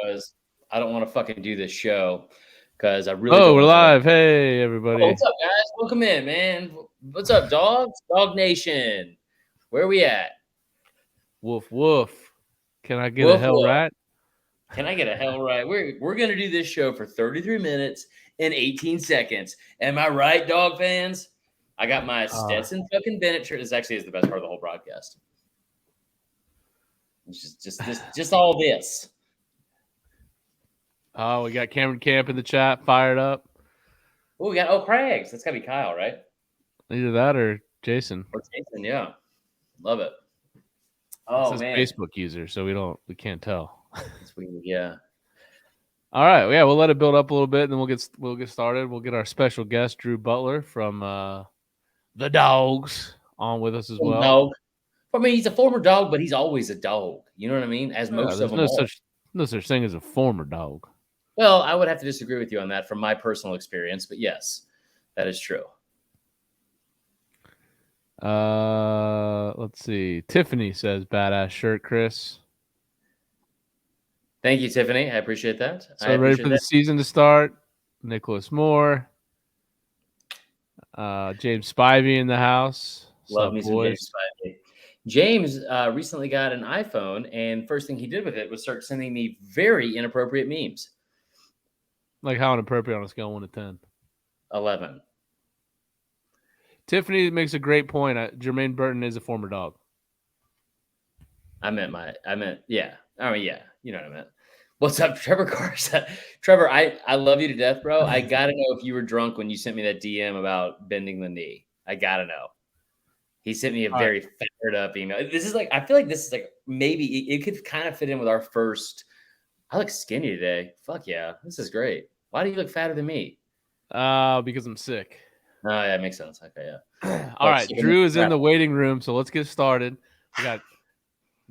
was, I don't want to fucking do this show because I really. Oh, we're live. Hey, everybody. Oh, what's up, guys? Welcome in, man. What's up, Dawgs? Dog Nation. Where we at? Woof woof. Can I get a hell right? Can I get a hell right? We're gonna do this show for 33 minutes and 18 seconds. Am I right, dog fans? I got my Stetson fucking Bennett shirt. This actually is the best part of the whole broadcast. It's just all this. Oh, we got Cameron Camp in the chat, fired up. Oh, we got Craigs. That's gotta be Kyle, right? Either that or Jason. Or Jason, yeah. Love it. Oh, it says man. Facebook user, so we can't tell. It's weird, yeah. All right, yeah, we'll let it build up a little bit, and then we'll get started. We'll get our special guest Drew Butler from the Dawgs on with us as well. Dog. I mean, he's a former dog, but he's always a dog. You know what I mean? As most of them are. No such thing as a former dog. Well, I would have to disagree with you on that from my personal experience, but yes, that is true. Let's see. Tiffany says, "Badass shirt, Chris." Thank you, Tiffany. I appreciate that. So ready for the season to start. Nicholas Moore, James Spivey in the house. Love me some James Spivey. James recently got an iPhone, and first thing he did with it was start sending me very inappropriate memes. Like how inappropriate on a scale of 1 to 10? 11. Tiffany makes a great point. Jermaine Burton is a former dog. Yeah. I mean, yeah. You know what I meant. What's up, Trevor Carson? Trevor, I love you to death, bro. I got to know if you were drunk when you sent me that DM about bending the knee. I got to know. He sent me a very fired up email. I feel like this is like maybe it could kind of fit in with our first. I look skinny today. Fuck yeah. This is great. Why do you look fatter than me? Because I'm sick. Oh, yeah, makes sense. Okay, yeah. All right. Drew is in the waiting room, so let's get started. We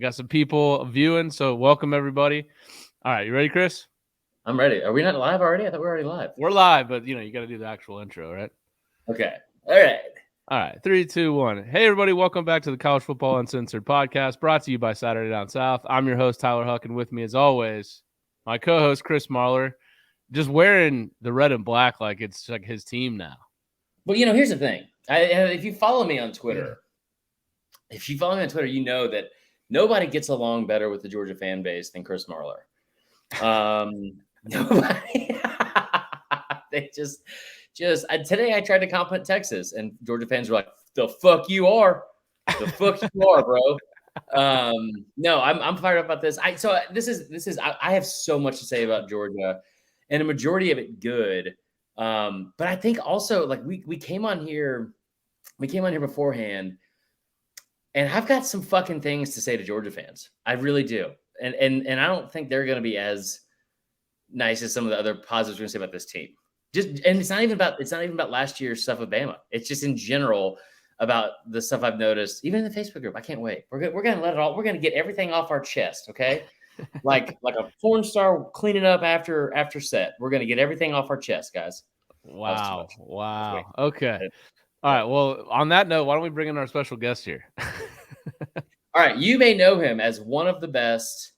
got some people viewing, so welcome everybody. All right, you ready, Chris? I'm ready. Are we not live already? I thought we were already live. We're live, but you got to do the actual intro, right? Okay. All right. 3, 2, 1. Hey, everybody. Welcome back to the College Football Uncensored Podcast, brought to you by Saturday Down South. I'm your host, Tyler Huck, and with me, as always, my co-host, Chris Marler, just wearing the red and black like it's like his team now. Well, here's the thing. If you follow me on Twitter, you know that nobody gets along better with the Georgia fan base than Chris Marler. Nobody. They just today I tried to compliment Texas, and Georgia fans were like, "The fuck you are, bro." No, I'm fired up about this. I have so much to say about Georgia, and a majority of it good. But I think also like we came on here beforehand, and I've got some fucking things to say to Georgia fans. I really do, and I don't think they're going to be as nice as some of the other positives we're going to say about this team. And it's not even about last year's stuff with Bama. It's just in general about the stuff I've noticed, even in the Facebook group. I can't wait. We're going to let it all. We're going to get everything off our chest, okay? like a porn star cleaning up after set. We're going to get everything off our chest, guys. Wow. Okay. All right. Well, on that note, why don't we bring in our special guest here? All right. You may know him as one of the best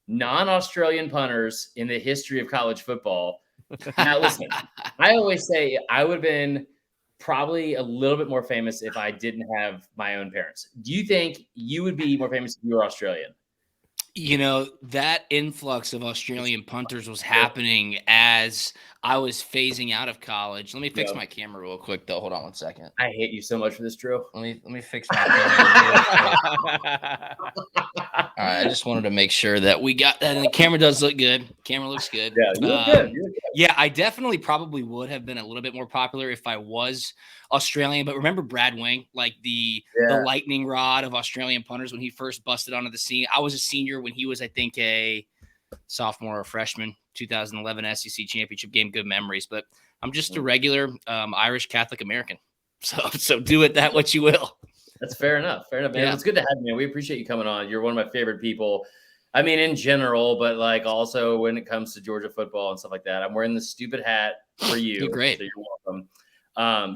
non-Australian punters in the history of college football. Now, listen, I always say I would have been probably a little bit more famous if I didn't have my own parents. Do you think you would be more famous if you were Australian? That influx of Australian punters was happening as I was phasing out of college. Let me fix my camera real quick, though. Hold on 1 second. I hate you so much for this, Drew. Let me fix my camera. All right, I just wanted to make sure that we got that. And the camera does look good. Camera looks good. Yeah, you look good. Yeah, I definitely probably would have been a little bit more popular if I was Australian. But remember Brad Wing, like the lightning rod of Australian punters when he first busted onto the scene? I was a senior when he was, I think, a sophomore or freshman. 2011 SEC championship game. Good memories. But I'm just a regular Irish Catholic American. So do it that what you will. That's fair enough. Man. Yeah. It's good to have you, man. We appreciate you coming on. You're one of my favorite people. I mean, in general, but like also when it comes to Georgia football and stuff like that. I'm wearing the stupid hat for you. You're great. So you're welcome.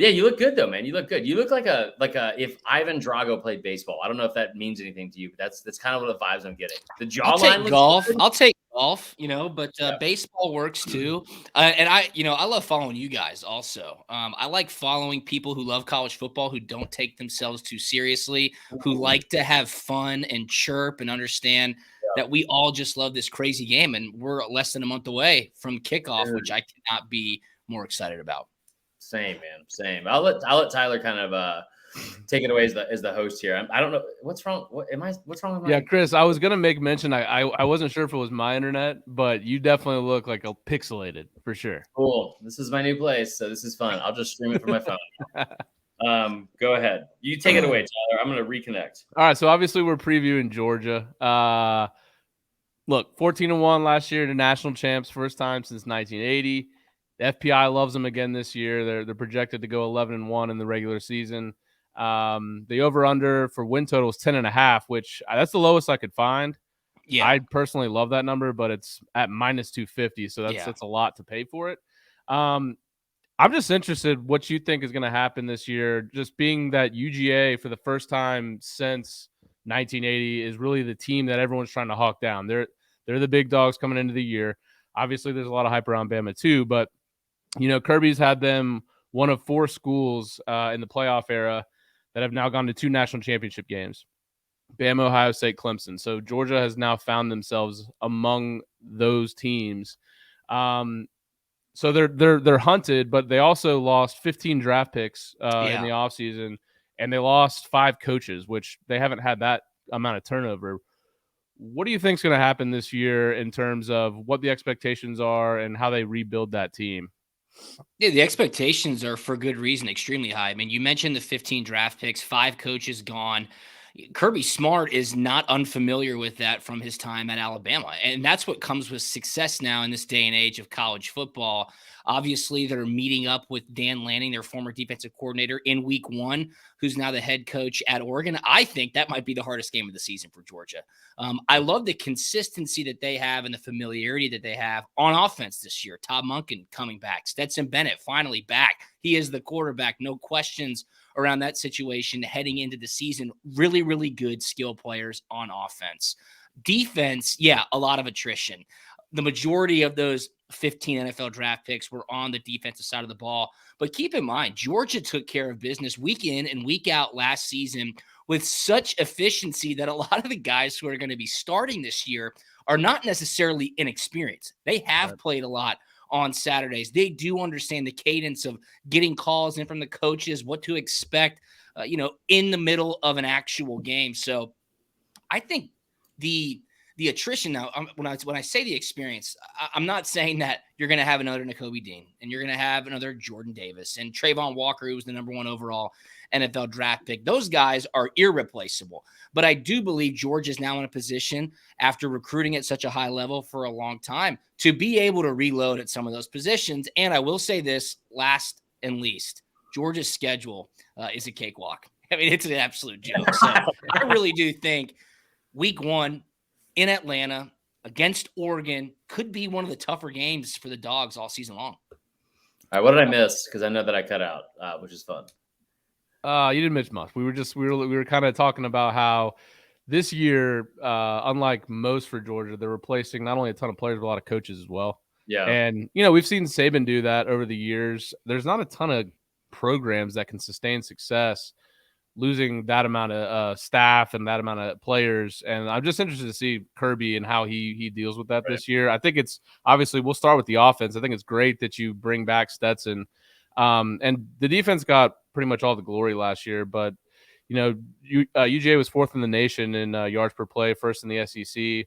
Yeah, you look good though, man. You look good. You look like a if Ivan Drago played baseball. I don't know if that means anything to you, but that's kind of what the vibes I'm getting. The jawline. I'll take golf, but baseball works too. And I love following you guys also. I like following people who love college football, who don't take themselves too seriously, who like to have fun and chirp and understand that we all just love this crazy game. And we're less than a month away from kickoff, which I cannot be more excited about. Same, man. Same. I'll let Tyler kind of take it away as the host here. I don't know what's wrong. What's wrong with my? Yeah, Chris, I was gonna make mention. I wasn't sure if it was my internet, but you definitely look like a pixelated for sure. Cool. This is my new place, so this is fun. I'll just stream it from my phone. Go ahead. You take it away, Tyler. I'm gonna reconnect. All right. So obviously we're previewing Georgia. Look, 14-1 last year to national champs, first time since 1980. The FPI loves them again this year. They're projected to go 11-1 in the regular season. The over-under for win total is 10.5, which that's the lowest I could find. Yeah, I personally love that number, but it's at -250, so that's a lot to pay for it. I'm just interested what you think is going to happen this year. Just being that UGA for the first time since 1980 is really the team that everyone's trying to hawk down. They're the big dogs coming into the year. Obviously, there's a lot of hype around Bama too, but Kirby's had them one of 4 schools in the playoff era that have now gone to 2 national championship games: Bama, Ohio State, Clemson. So Georgia has now found themselves among those teams. So they're hunted, but they also lost 15 draft picks in the offseason, and they lost 5 coaches, which they haven't had that amount of turnover. What do you think is going to happen this year in terms of what the expectations are and how they rebuild that team? Yeah, the expectations are, for good reason, extremely high. I mean, you mentioned the 15 draft picks, 5 coaches gone. Kirby Smart is not unfamiliar with that from his time at Alabama. And that's what comes with success now in this day and age of college football. Obviously, they're meeting up with Dan Lanning, their former defensive coordinator, in week 1, who's now the head coach at Oregon. I think that might be the hardest game of the season for Georgia. I love the consistency that they have and the familiarity that they have on offense this year. Todd Monken coming back. Stetson Bennett finally back. He is the quarterback. No questions around that situation heading into the season. Really, really good skill players on offense. Defense, a lot of attrition. The majority of those 15 NFL draft picks were on the defensive side of the ball. But keep in mind, Georgia took care of business week in and week out last season with such efficiency that a lot of the guys who are going to be starting this year are not necessarily inexperienced. They have played a lot on Saturdays. They do understand the cadence of getting calls in from the coaches, what to expect, in the middle of an actual game. So I think the attrition now, when I say the experience, I'm not saying that you're going to have another Nakobe Dean and you're going to have another Jordan Davis and Trayvon Walker, who was the number 1 overall NFL draft pick. Those guys are irreplaceable. But I do believe Georgia is now in a position, after recruiting at such a high level for a long time, to be able to reload at some of those positions. And I will say this, last and least, Georgia's schedule is a cakewalk. I mean, it's an absolute joke. So I really do think week 1 in Atlanta against Oregon could be one of the tougher games for the Dogs all season long. All right, what did I miss? Because I know that I cut out, which is fun. You didn't miss much. We were kind of talking about how this year, unlike most for Georgia, they're replacing not only a ton of players, but a lot of coaches as well. Yeah. And, we've seen Saban do that over the years. There's not a ton of programs that can sustain success losing that amount of staff and that amount of players. And I'm just interested to see Kirby and how he deals with that this year. I think it's obviously, we'll start with the offense. I think it's great that you bring back Stetson. And the defense got pretty much all the glory last year, but UGA was 4th in the nation in yards per play, 1st in the SEC.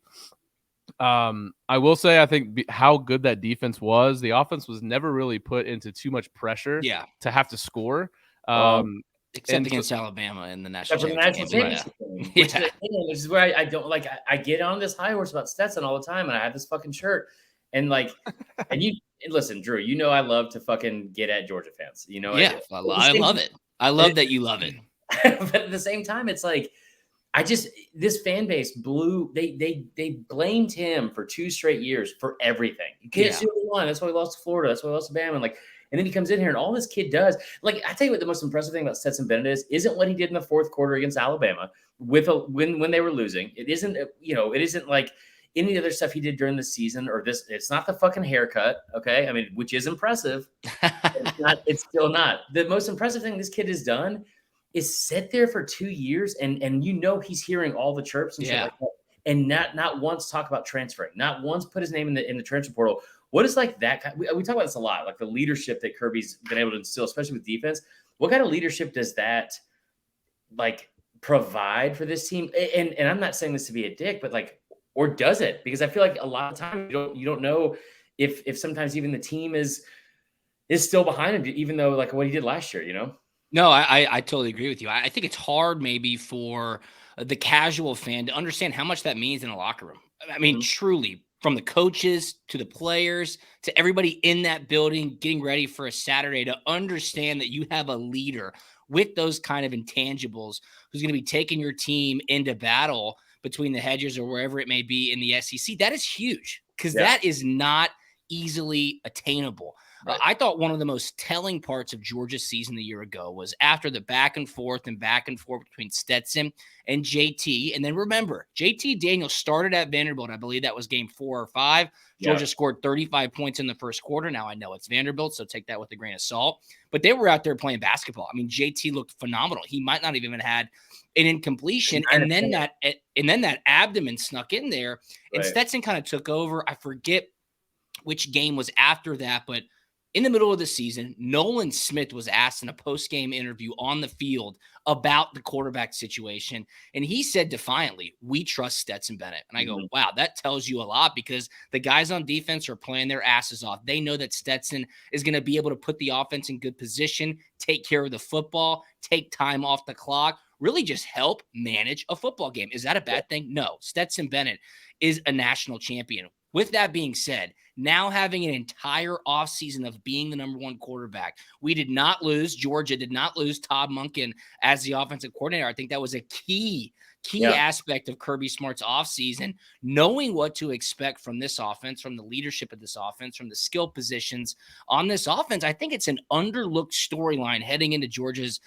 I will say, I think how good that defense was, the offense was never really put into too much pressure to have to score. Except against Alabama in the national championship. Which is where I don't like. I get on this high horse about Stetson all the time, and I have this fucking shirt, and listen, Drew. I love to fucking get at Georgia fans. I love it. I love that you love it. But at the same time, it's like this fan base they blamed him for 2 straight years for everything. You can't see what he won. That's why we lost to Florida. That's why we lost to Bama. And then he comes in here and all this kid does, I tell you what, the most impressive thing about Stetson Bennett isn't what he did in the 4th quarter against Alabama when they were losing. It isn't, it isn't like any other stuff he did during the season or this. It's not the fucking haircut, okay? I mean, which is impressive. It's still not. The most impressive thing this kid has done is sit there for 2 years and he's hearing all the chirps and shit like that, and not once talk about transferring, not once put his name in the transfer portal. What is like that? We talk about this a lot, like the leadership that Kirby's been able to instill, especially with defense. What kind of leadership does that like provide for this team? And I'm not saying this to be a dick, but like, or does it? Because I feel like a lot of times you don't know if sometimes even the team is still behind him, even though like what he did last year, No, I totally agree with you. I think it's hard maybe for the casual fan to understand how much that means in a locker room. I mean, truly, from the coaches to the players to everybody in that building getting ready for a Saturday, to understand that you have a leader with those kind of intangibles who's going to be taking your team into battle between the hedges or wherever it may be in the SEC. That is huge because that is not easily attainable. Right. I thought one of the most telling parts of Georgia's season a year ago was after the back and forth between Stetson and JT. And then remember, JT Daniels started at Vanderbilt. I believe that was game 4 or 5. Georgia scored 35 points in the first quarter. Now I know it's Vanderbilt, so take that with a grain of salt. But they were out there playing basketball. I mean, JT looked phenomenal. He might not even have had an incompletion. And then that abdomen snuck in there. And Stetson kind of took over. I forget which game was after that, but in the middle of the season, Nolan Smith was asked in a post-game interview on the field about the quarterback situation, and he said defiantly, "We trust Stetson Bennett." And I go, wow, that tells you a lot because the guys on defense are playing their asses off. They know that Stetson is going to be able to put the offense in good position, take care of the football, take time off the clock, really just help manage a football game. Is that a bad thing? No. Stetson Bennett is a national champion. With that being said, now having an entire offseason of being the number one quarterback, Georgia did not lose Todd Monken as the offensive coordinator. I think that was a key aspect of Kirby Smart's offseason, knowing what to expect from this offense, from the leadership of this offense, from the skill positions on this offense. I think it's an underlooked storyline heading into Georgia's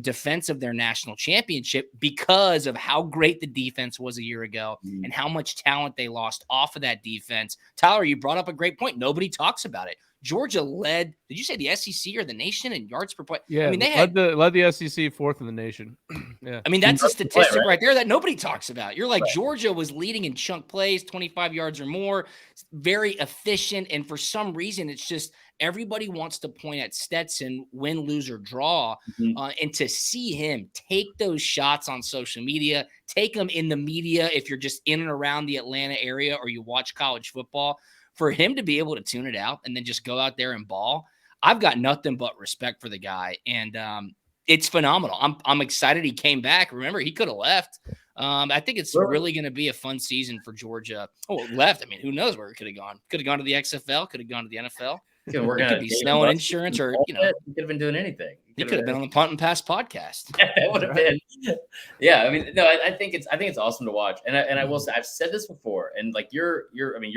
defense of their national championship because of how great the defense was a year ago and how much talent they lost off of that defense. Tyler, you brought up a great point. Nobody talks about it. Georgia led, did you say the SEC or the nation in yards per play? Yeah, I mean, they led the SEC fourth in the nation. Yeah. I mean, that's a statistic right there that nobody talks about. You're like, Georgia was leading in chunk plays, 25 yards or more, very efficient. And for some reason, it's just everybody wants to point at Stetson, win, lose, or draw. And to see him take those shots on social media, take them in the media if you're just in and around the Atlanta area or you watch college football, for him to be able to tune it out and then just go out there and ball, I've got nothing but respect for the guy. And it's phenomenal. I'm excited he came back. Remember, he could have left. I think it's really going to be a fun season for Georgia. Oh, left. I mean, who knows where it could have gone? Could have gone to the XFL. Could have gone to the NFL. It could be snow and insurance, or he could have been doing anything. He could have been on the Punt and Pass podcast. That would have been. Yeah, I mean, no, I think it's awesome to watch, and I will say I've said this before, and like you're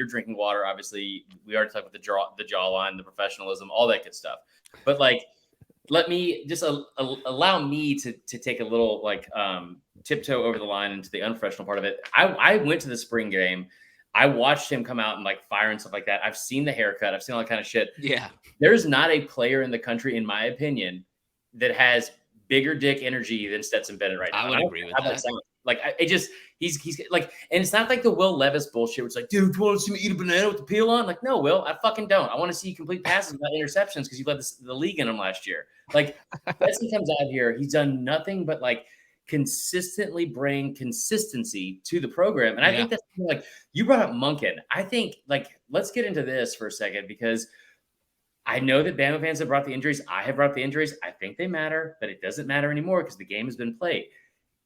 drinking water. Obviously, we already talked about the jawline, the professionalism, all that good stuff. But like, let me just allow me to take a little like tiptoe over the line into the unprofessional part of it. I went to the spring game. I watched him come out and like fire and stuff like that. I've seen the haircut. I've seen all that kind of shit. Yeah. There's not a player in the country, in my opinion, that has bigger dick energy than Stetson Bennett right now. I would agree with that. Like, he's like, and it's not like the Will Levis bullshit where it's like, dude, do you want to see me eat a banana with the peel on? Like, no, Will, I fucking don't. I want to see you complete passes without interceptions because you led the league in them last year. Like, Stetson comes out here. He's done nothing but like consistently bring consistency to the program. And I think that's like, you brought up Monken. I think like, let's get into this for a second because I know that Bama fans have brought the injuries. I have brought the injuries. I think they matter, but it doesn't matter anymore because the game has been played.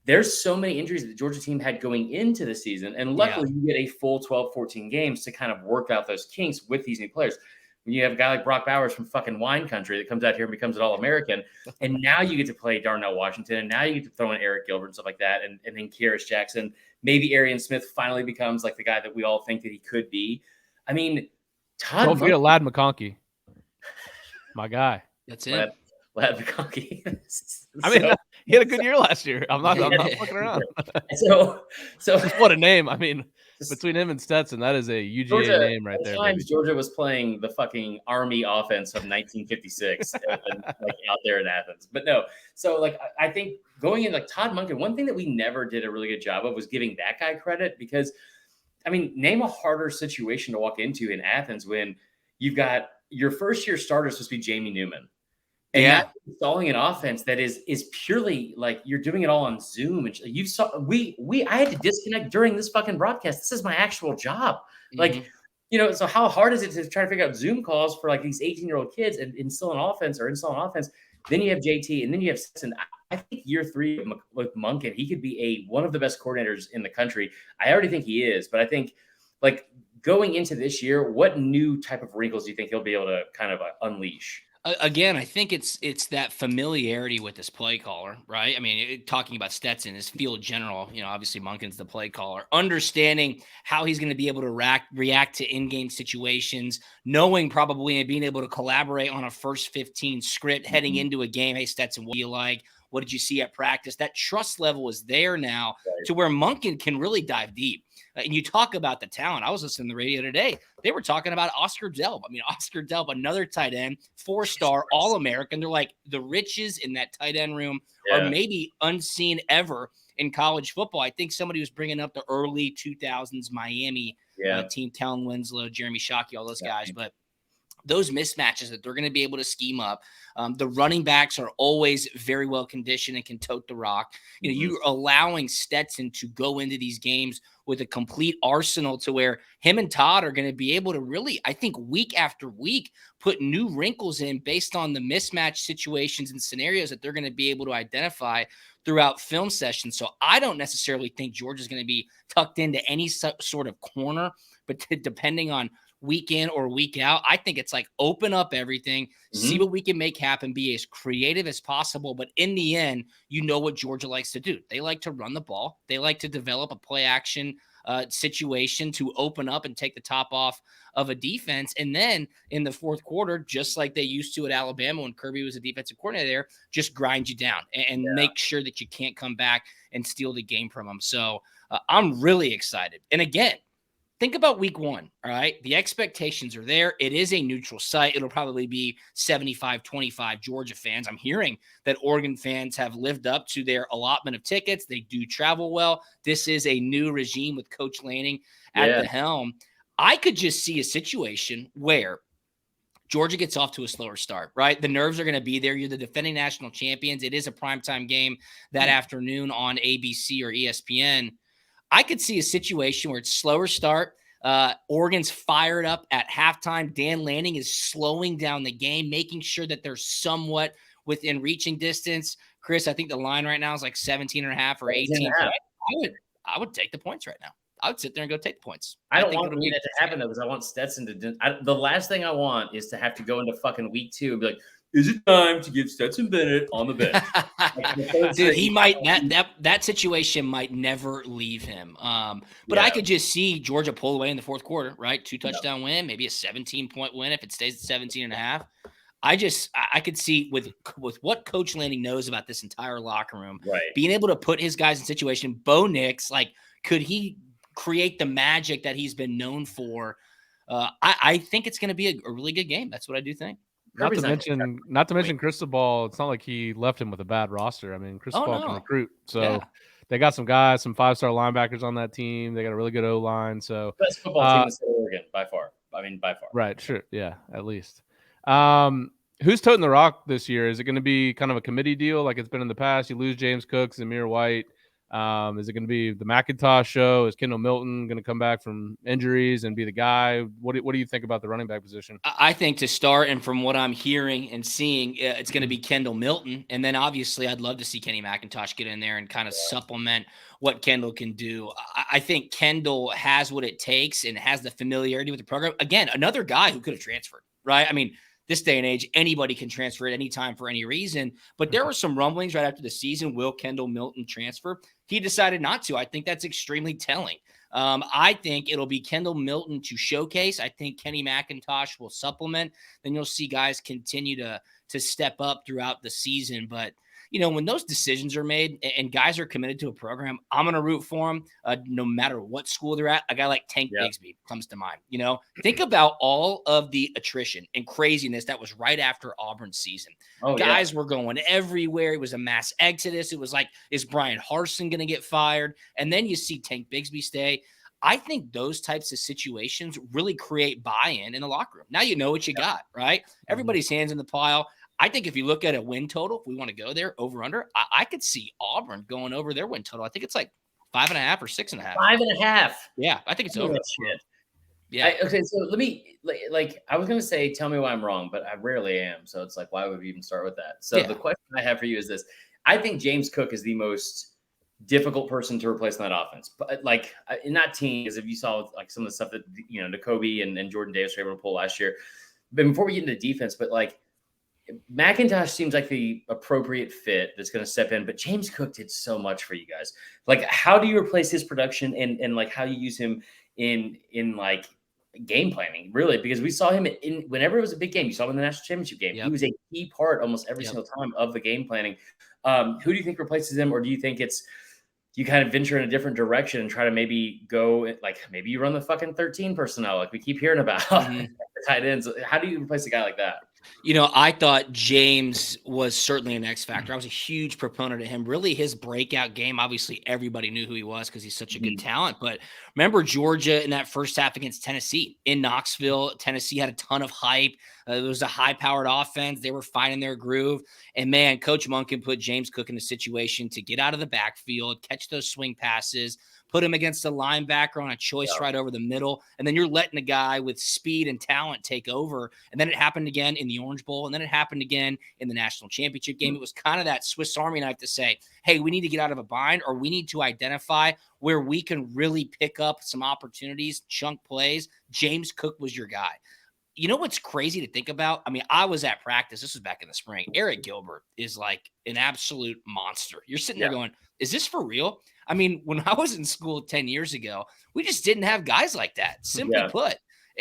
There's so many injuries that the Georgia team had going into the season. And luckily you get a full 12, 14 games to kind of work out those kinks with these new players. When you have a guy like Brock Bowers from fucking wine country that comes out here and becomes an All-American, and now you get to play Darnell Washington, and now you get to throw in Eric Gilbert and stuff like that, and then Kyrus Jackson. Maybe Arian Smith finally becomes like the guy that we all think that he could be. I mean, don't forget Ladd McConkey. My guy. That's it. Ladd McConkey. I mean, he had a good year last year. I'm not fucking around. So what a name. I mean, between him and Stetson, that is a UGA Georgia, name right at there. times, Baby. Georgia was playing the fucking Army offense of 1956 and like out there in Athens. But no, so like I think going in like Todd Monken, one thing that we never did a really good job of was giving that guy credit because, I mean, name a harder situation to walk into in Athens when you've got your first year starter supposed to be Jamie Newman. And Yeah. now installing an offense that is purely like you're doing it all on Zoom. And you saw I had to disconnect during this fucking broadcast. This is my actual job. Like, so how hard is it to try to figure out Zoom calls for like these 18-year-old kids and install an offense? Then you have JT and then you have Stetson. I think year 3 with Monken, he could be one of the best coordinators in the country. I already think he is, but I think like going into this year, what new type of wrinkles do you think he'll be able to kind of unleash? Again, I think it's that familiarity with this play caller, right? I mean, talking about Stetson, his field general, obviously Monken's the play caller, understanding how he's going to be able to react to in-game situations, knowing probably and being able to collaborate on a first 15 script heading into a game. Hey, Stetson, what do you like? What did you see at practice? That trust level is there now to where Monken can really dive deep. And you talk about the talent. I was listening to the radio today. They were talking about Oscar Delp. I mean, Oscar Delp, another tight end, 4-star, All-American. They're like the riches in that tight end room are maybe unseen ever in college football. I think somebody was bringing up the early 2000s Miami team, Talon Winslow, Jeremy Shockey, all those guys. But those mismatches that they're going to be able to scheme up. The running backs are always very well conditioned and can tote the rock. You're allowing Stetson to go into these games with a complete arsenal to where him and Todd are going to be able to really, I think, week after week, put new wrinkles in based on the mismatch situations and scenarios that they're going to be able to identify throughout film sessions. So I don't necessarily think Georgia's going to be tucked into any sort of corner, but depending on week in or week out, I think it's like open up everything, see what we can make happen, be as creative as possible. But in the end, you know what Georgia likes to do. They like to run the ball. They like to develop a play action situation to open up and take the top off of a defense. And then in the fourth quarter, just like they used to at Alabama when Kirby was a defensive coordinator there, just grind you down and make sure that you can't come back and steal the game from them. So I'm really excited. And again, think about week 1, all right? The expectations are there. It is a neutral site. It'll probably be 75-25 Georgia fans. I'm hearing that Oregon fans have lived up to their allotment of tickets. They do travel well. This is a new regime with Coach Lanning at the helm. I could just see a situation where Georgia gets off to a slower start, right? The nerves are going to be there. You're the defending national champions. It is a primetime game that afternoon on ABC or ESPN. I could see a situation where it's slower start. Oregon's fired up at halftime. Dan Lanning is slowing down the game, making sure that they're somewhat within reaching distance. Chris, I think the line right now is like 17.5 or 18. I would take the points right now. I would sit there and go take the points. I don't want that to happen, though, because I want Stetson to the last thing I want is to have to go into fucking week 2 and be like, is it time to give Stetson Bennett on the bench? Dude, he might that situation might never leave him. But I could just see Georgia pull away in the fourth quarter, right? 2 touchdown win, maybe a 17-point win if it stays at 17.5. I could see with what Coach Lanning knows about this entire locker room, being able to put his guys in situation. Bo Nix, like, could he create the magic that he's been known for? I think it's going to be a really good game. That's what I do think. Not to mention Cristobal. It's not like he left him with a bad roster. I mean, Cristobal can recruit. So they got some guys, some 5-star linebackers on that team. They got a really good O-line. So best football team in the state of Oregon by far. Right. Sure. Yeah. At least. Who's toting the rock this year? Is it going to be kind of a committee deal like it's been in the past? You lose James Cook, Zamir White. Is it going to be the McIntosh show? Is Kendall Milton going to come back from injuries and be the guy? What do you think about the running back position? I think to start, and from what I'm hearing and seeing, it's going to be Kendall Milton. And then obviously I'd love to see Kenny McIntosh get in there and kind of supplement what Kendall can do. I think Kendall has what it takes and has the familiarity with the program. Again, another guy who could have transferred, right? I mean, this day and age, anybody can transfer at any time for any reason. But there were some rumblings right after the season. Will Kendall Milton transfer? He decided not to. I think that's extremely telling. I think it'll be Kendall Milton to showcase. I think Kenny McIntosh will supplement. Then you'll see guys continue to step up throughout the season. But, when those decisions are made and guys are committed to a program, I'm going to root for them no matter what school they're at. A guy like Tank Bigsby comes to mind. Think about all of the attrition and craziness that was right after Auburn's season. Guys were going everywhere. It was a mass exodus. It was like, is Brian Harsin going to get fired? And then you see Tank Bigsby stay. I think those types of situations really create buy-in in the locker room. Now you know what you got, right? Everybody's hands in the pile. I think if you look at a win total, if we want to go there over under, I could see Auburn going over their win total. I think it's like 5.5 or 6.5. 5.5. Yeah, I think it's over. Shit. Yeah. Okay, so let me I was gonna say, tell me why I'm wrong, but I rarely am. So it's like, why would we even start with that? So the question I have for you is this: I think James Cook is the most difficult person to replace in that offense, but in that team, because if you saw like some of the stuff that Nakobe and Jordan Davis were able to pull last year. But before we get into defense, but McIntosh seems like the appropriate fit that's going to step in, but James Cook did so much for you guys. How do you replace his production and how you use him in game planning, really? Because we saw him whenever it was a big game. You saw him in the national championship game. He was a key part almost every single time of the game planning. Who do you think replaces him, or do you think it's you kind of venture in a different direction and try to maybe go maybe you run the fucking 13 personnel like we keep hearing about the tight ends? How do you replace a guy like that? I thought James was certainly an X factor. I was a huge proponent of him. Really, his breakout game, obviously everybody knew who he was because he's such a good talent. But remember Georgia in that first half against Tennessee in Knoxville. Tennessee had a ton of hype. It was a high-powered offense. They were finding their groove. And, man, Coach Monken put James Cook in a situation to get out of the backfield, catch those swing passes, put him against a linebacker on a choice right over the middle, and then you're letting a guy with speed and talent take over. And then it happened again in the Orange Bowl, and then it happened again in the national championship game. It was kind of that Swiss Army knife to say, hey, we need to get out of a bind, or we need to identify where we can really pick up some opportunities, chunk plays. James Cook was your guy. You know what's crazy to think about? I mean, I was at practice. This was back in the spring. Eric Gilbert is like an absolute monster. You're sitting there going, is this for real? I mean, when I was in school 10 years ago, we just didn't have guys like that, simply put.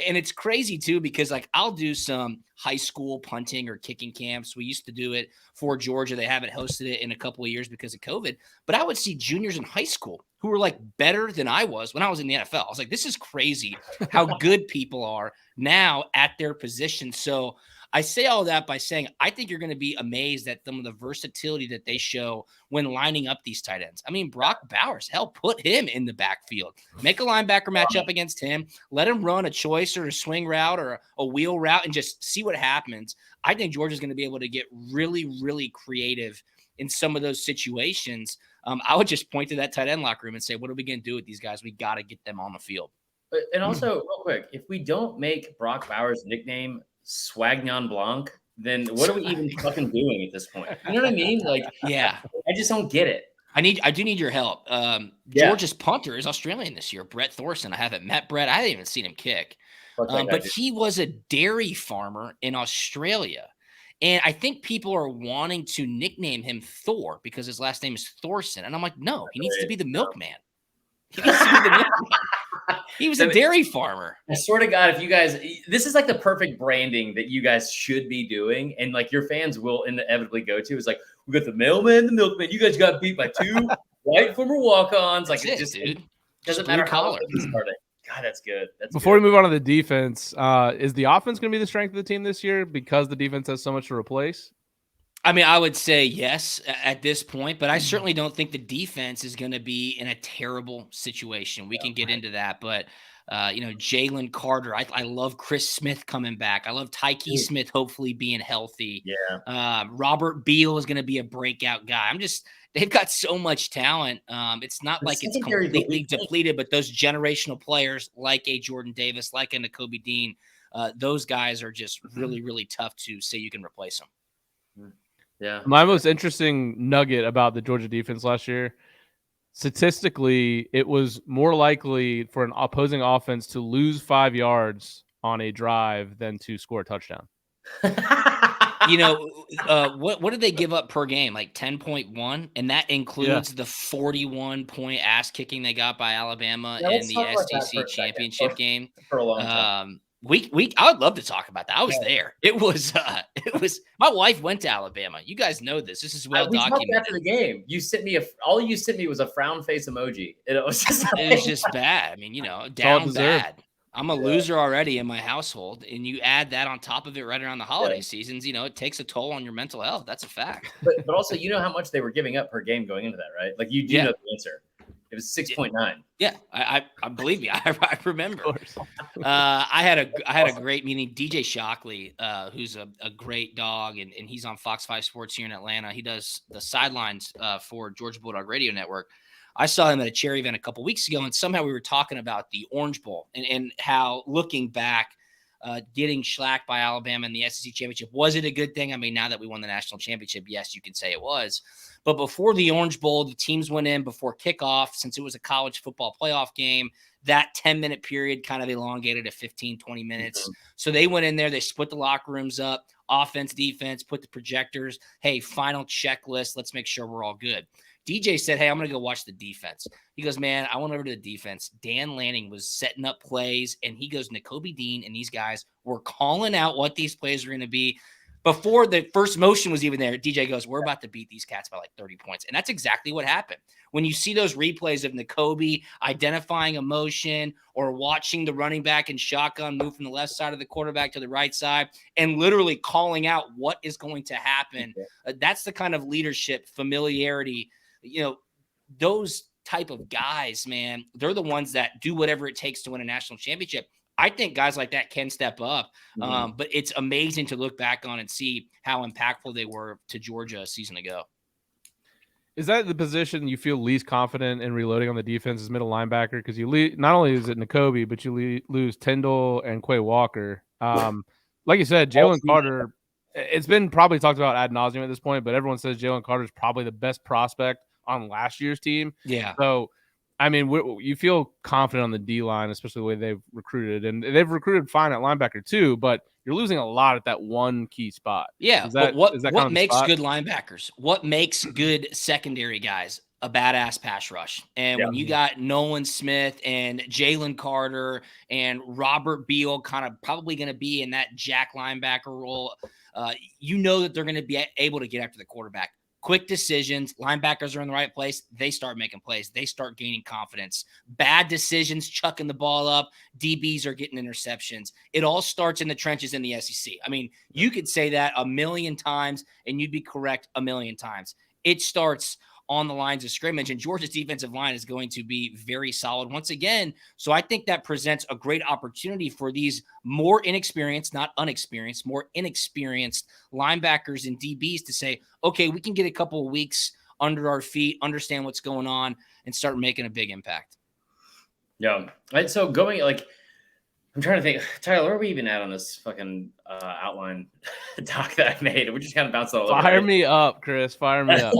And it's crazy, too, because I'll do some high school punting or kicking camps. We used to do it for Georgia. They haven't hosted it in a couple of years because of COVID. But I would see juniors in high school who were better than I was when I was in the NFL. I was like, this is crazy how good people are now at their position. So I say all that by saying I think you're going to be amazed at some of the versatility that they show when lining up these tight ends. I mean, Brock Bowers, hell, put him in the backfield. Make a linebacker match up against him. Let him run a choice or a swing route or a wheel route and just see what happens. I think Georgia's going to be able to get really, really creative in some of those situations. I would just point to that tight end locker room and say, what are we going to do with these guys? We got to get them on the field. And also, real quick, if we don't make Brock Bowers' nickname Swagnon Blanc, then what are we even fucking doing at this point? You know what I mean? I just don't get it. I do need your help. Georgia's punter is Australian this year, Brett Thorson. I haven't met Brett. I haven't even seen him kick. But he was a dairy farmer in Australia. And I think people are wanting to nickname him Thor because his last name is Thorson. And I'm like, no, he needs to be the milkman. He needs to be the milkman. He was a dairy farmer. I swear to God, if you guys, this is the perfect branding that you guys should be doing. And your fans will inevitably go to is we got the mailman, the milkman. You guys got beat by 2 white former walk-ons. Dude. Doesn't matter how it started. God, that's good. Before we move on to the defense, is the offense going to be the strength of the team this year because the defense has so much to replace? I mean, I would say yes at this point, but I certainly don't think the defense is going to be in a terrible situation. We can get into that, but Jalen Carter, I love Chris Smith coming back. I love Tyke Smith hopefully being healthy. Yeah. Robert Beal is going to be a breakout guy. They've got so much talent. It's not like it's completely depleted, but those generational players like a Jordan Davis, like a Nakobe Dean, those guys are just really, really tough to say you can replace them. Yeah. My most interesting nugget about the Georgia defense last year, statistically, it was more likely for an opposing offense to lose 5 yards on a drive than to score a touchdown. What did they give up per game? 10.1, and that includes the 41-point ass kicking they got by Alabama in the SEC championship game. For a long time. I would love to talk about that. I was there. It was my wife went to Alabama. You guys know this. This is well documented. We talked after the game. You sent me all you sent me was a frown face emoji. It was just bad. I mean, down bad. I'm a loser already in my household, and you add that on top of it right around the holiday seasons. It takes a toll on your mental health. That's a fact. But also, how much they were giving up per game going into that, right? Like you do know the answer. It was 6.9. Yeah, I believe me. I remember. I had a great meeting. DJ Shockley, who's a great dog, and he's on Fox 5 Sports here in Atlanta. He does the sidelines for Georgia Bulldog Radio Network. I saw him at a charity event a couple weeks ago, and somehow we were talking about the Orange Bowl and how, looking back, getting shellacked by Alabama in the SEC championship, was it a good thing? I mean, now that we won the national championship, yes, you can say it was. But before the Orange Bowl, the teams went in before kickoff, since it was a college football playoff game. That 10-minute period kind of elongated to 15, 20 minutes. Mm-hmm. So they went in there, they split the locker rooms up, offense, defense, put the projectors. Hey, final checklist. Let's make sure we're all good. DJ said, hey, I'm going to go watch the defense. He goes, man, I went over to the defense. Dan Lanning was setting up plays, and he goes, Nakobe Dean and these guys were calling out what these plays were going to be. Before the first motion was even there, DJ goes, we're about to beat these cats by like 30 points. And that's exactly what happened. When you see those replays of Nakobe identifying a motion or watching the running back in shotgun move from the left side of the quarterback to the right side and literally calling out what is going to happen, that's the kind of leadership, familiarity. Those type of guys, man, they're the ones that do whatever it takes to win a national championship. I think guys like that can step up, but it's amazing to look back on and see how impactful they were to Georgia a season ago. Is that the position you feel least confident in reloading on the defense as middle linebacker? Because not only is it Nakobe, but you lose Tyndall and Quay Walker. Like you said, Jalen Carter, it's been probably talked about ad nauseum at this point, but everyone says Jalen Carter is probably the best prospect on last year's team. Yeah. So, I mean, you feel confident on the D-line, especially the way they've recruited. And they've recruited fine at linebacker too, but you're losing a lot at that one key spot. Yeah, but what makes good linebackers? What makes good secondary guys? A badass pass rush. And when you got Nolan Smith and Jalen Carter and Robert Beal kind of probably going to be in that jack linebacker role, that they're going to be able to get after the quarterback. Quick decisions, linebackers are in the right place, they start making plays, they start gaining confidence. Bad decisions, chucking the ball up, DBs are getting interceptions. It all starts in the trenches in the SEC. I mean, you could say that a million times and you'd be correct a million times. It starts on the lines of scrimmage, and Georgia's defensive line is going to be very solid once again. So I think that presents a great opportunity for these more inexperienced, not unexperienced, more inexperienced linebackers and DBs to say, okay, we can get a couple of weeks under our feet, understand what's going on, and start making a big impact. Yeah. And so I'm trying to think, Tyler, where are we even at on this fucking outline talk that I made? We just kind of bounced all over. Fire me up, Chris. Fire me up.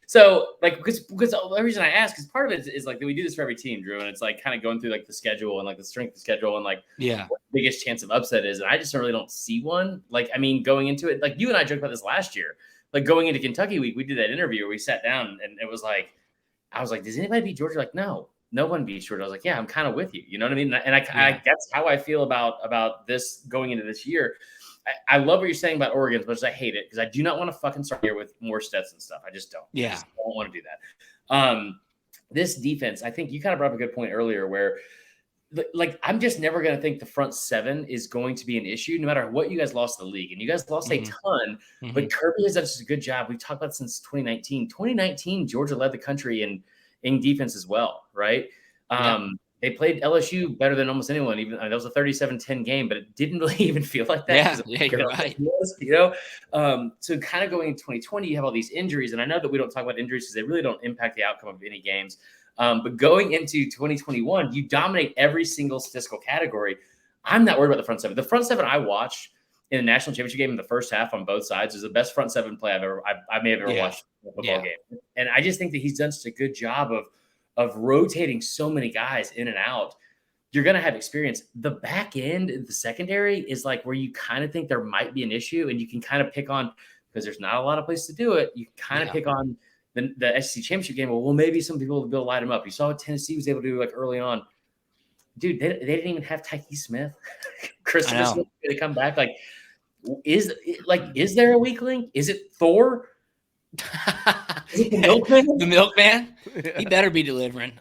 So, because the reason I ask is part of it is we do this for every team, Drew, and it's kind of going through the schedule and the strength of the schedule and what the biggest chance of upset is. And I just really don't see one. Going into it, you and I joked about this last year. Going into Kentucky week, we did that interview where we sat down and it was I was like, does anybody beat Georgia? No one beats Georgia. I was like, yeah, I'm kind of with you. You know what I mean? And I that's how I feel about this going into this year. I love what you're saying about Oregon, but I hate it because I do not want to fucking start here with more Stetson stuff. I just don't. Yeah. I just don't want to do that. This defense, I think you kind of brought up a good point earlier where I'm just never going to think the front seven is going to be an issue no matter what you guys lost the league. And you guys lost a ton, but Kirby has done such a good job. We've talked about it since 2019. 2019, Georgia led the country in defense as well, right? They played LSU better than almost anyone. Even that was a 37-10 game, but it didn't really even feel like that. Yeah, you're right. So kind of going into 2020, you have all these injuries, and I know that we don't talk about injuries because they really don't impact the outcome of any games. But going into 2021, you dominate every single statistical category. I'm not worried about the front seven. The front seven I watched in the national championship game in the first half on both sides is the best front seven play I may have ever watched in a football game. And I just think that he's done such a good job of rotating so many guys in and out. You're going to have experience. The back end, the secondary is where you kind of think there might be an issue, and you can kind of pick on, because there's not a lot of places to do it. You kind of pick on the SEC championship game. Well, maybe some people will be able to light them up. You saw what Tennessee was able to do early on. dude, they didn't even have Tyke Smith. Christopher Smith going to come back. Like, is there a weak link? Is it Thor? Is it the milkman? The milkman? Yeah. He better be delivering.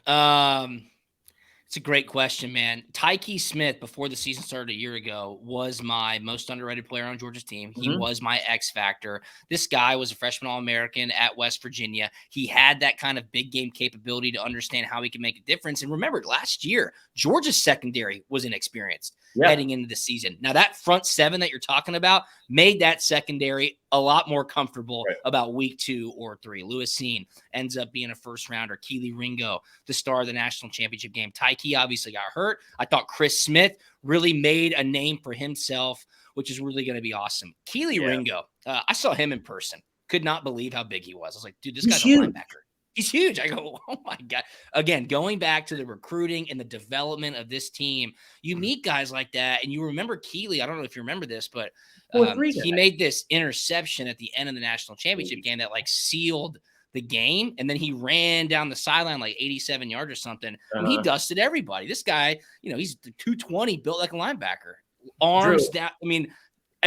It's a great question, man. Tyke Smith, before the season started a year ago, was my most underrated player on Georgia's team. He was my X factor. This guy was a freshman All-American at West Virginia. He had that kind of big game capability to understand how he could make a difference. And remember, last year, Georgia's secondary was inexperienced heading into the season. Now, that front seven that you're talking about made that secondary a lot more comfortable about week 2 or 3. Lewis Cine ends up being a first rounder. Keely Ringo, the star of the national championship game. Tyke obviously got hurt. I thought Chris Smith really made a name for himself, which is really going to be awesome. Keely Ringo, I saw him in person. Could not believe how big he was. I was like, dude, this guy's a linebacker. He's huge. I go, oh my God. Again, going back to the recruiting and the development of this team, you meet guys like that. And you remember Keely. I don't know if you remember this, but he made this interception at the end of the national championship game that like sealed the game. And then he ran down the sideline like 87 yards or something. And he dusted everybody. This guy, he's 220, built like a linebacker. Arms down. I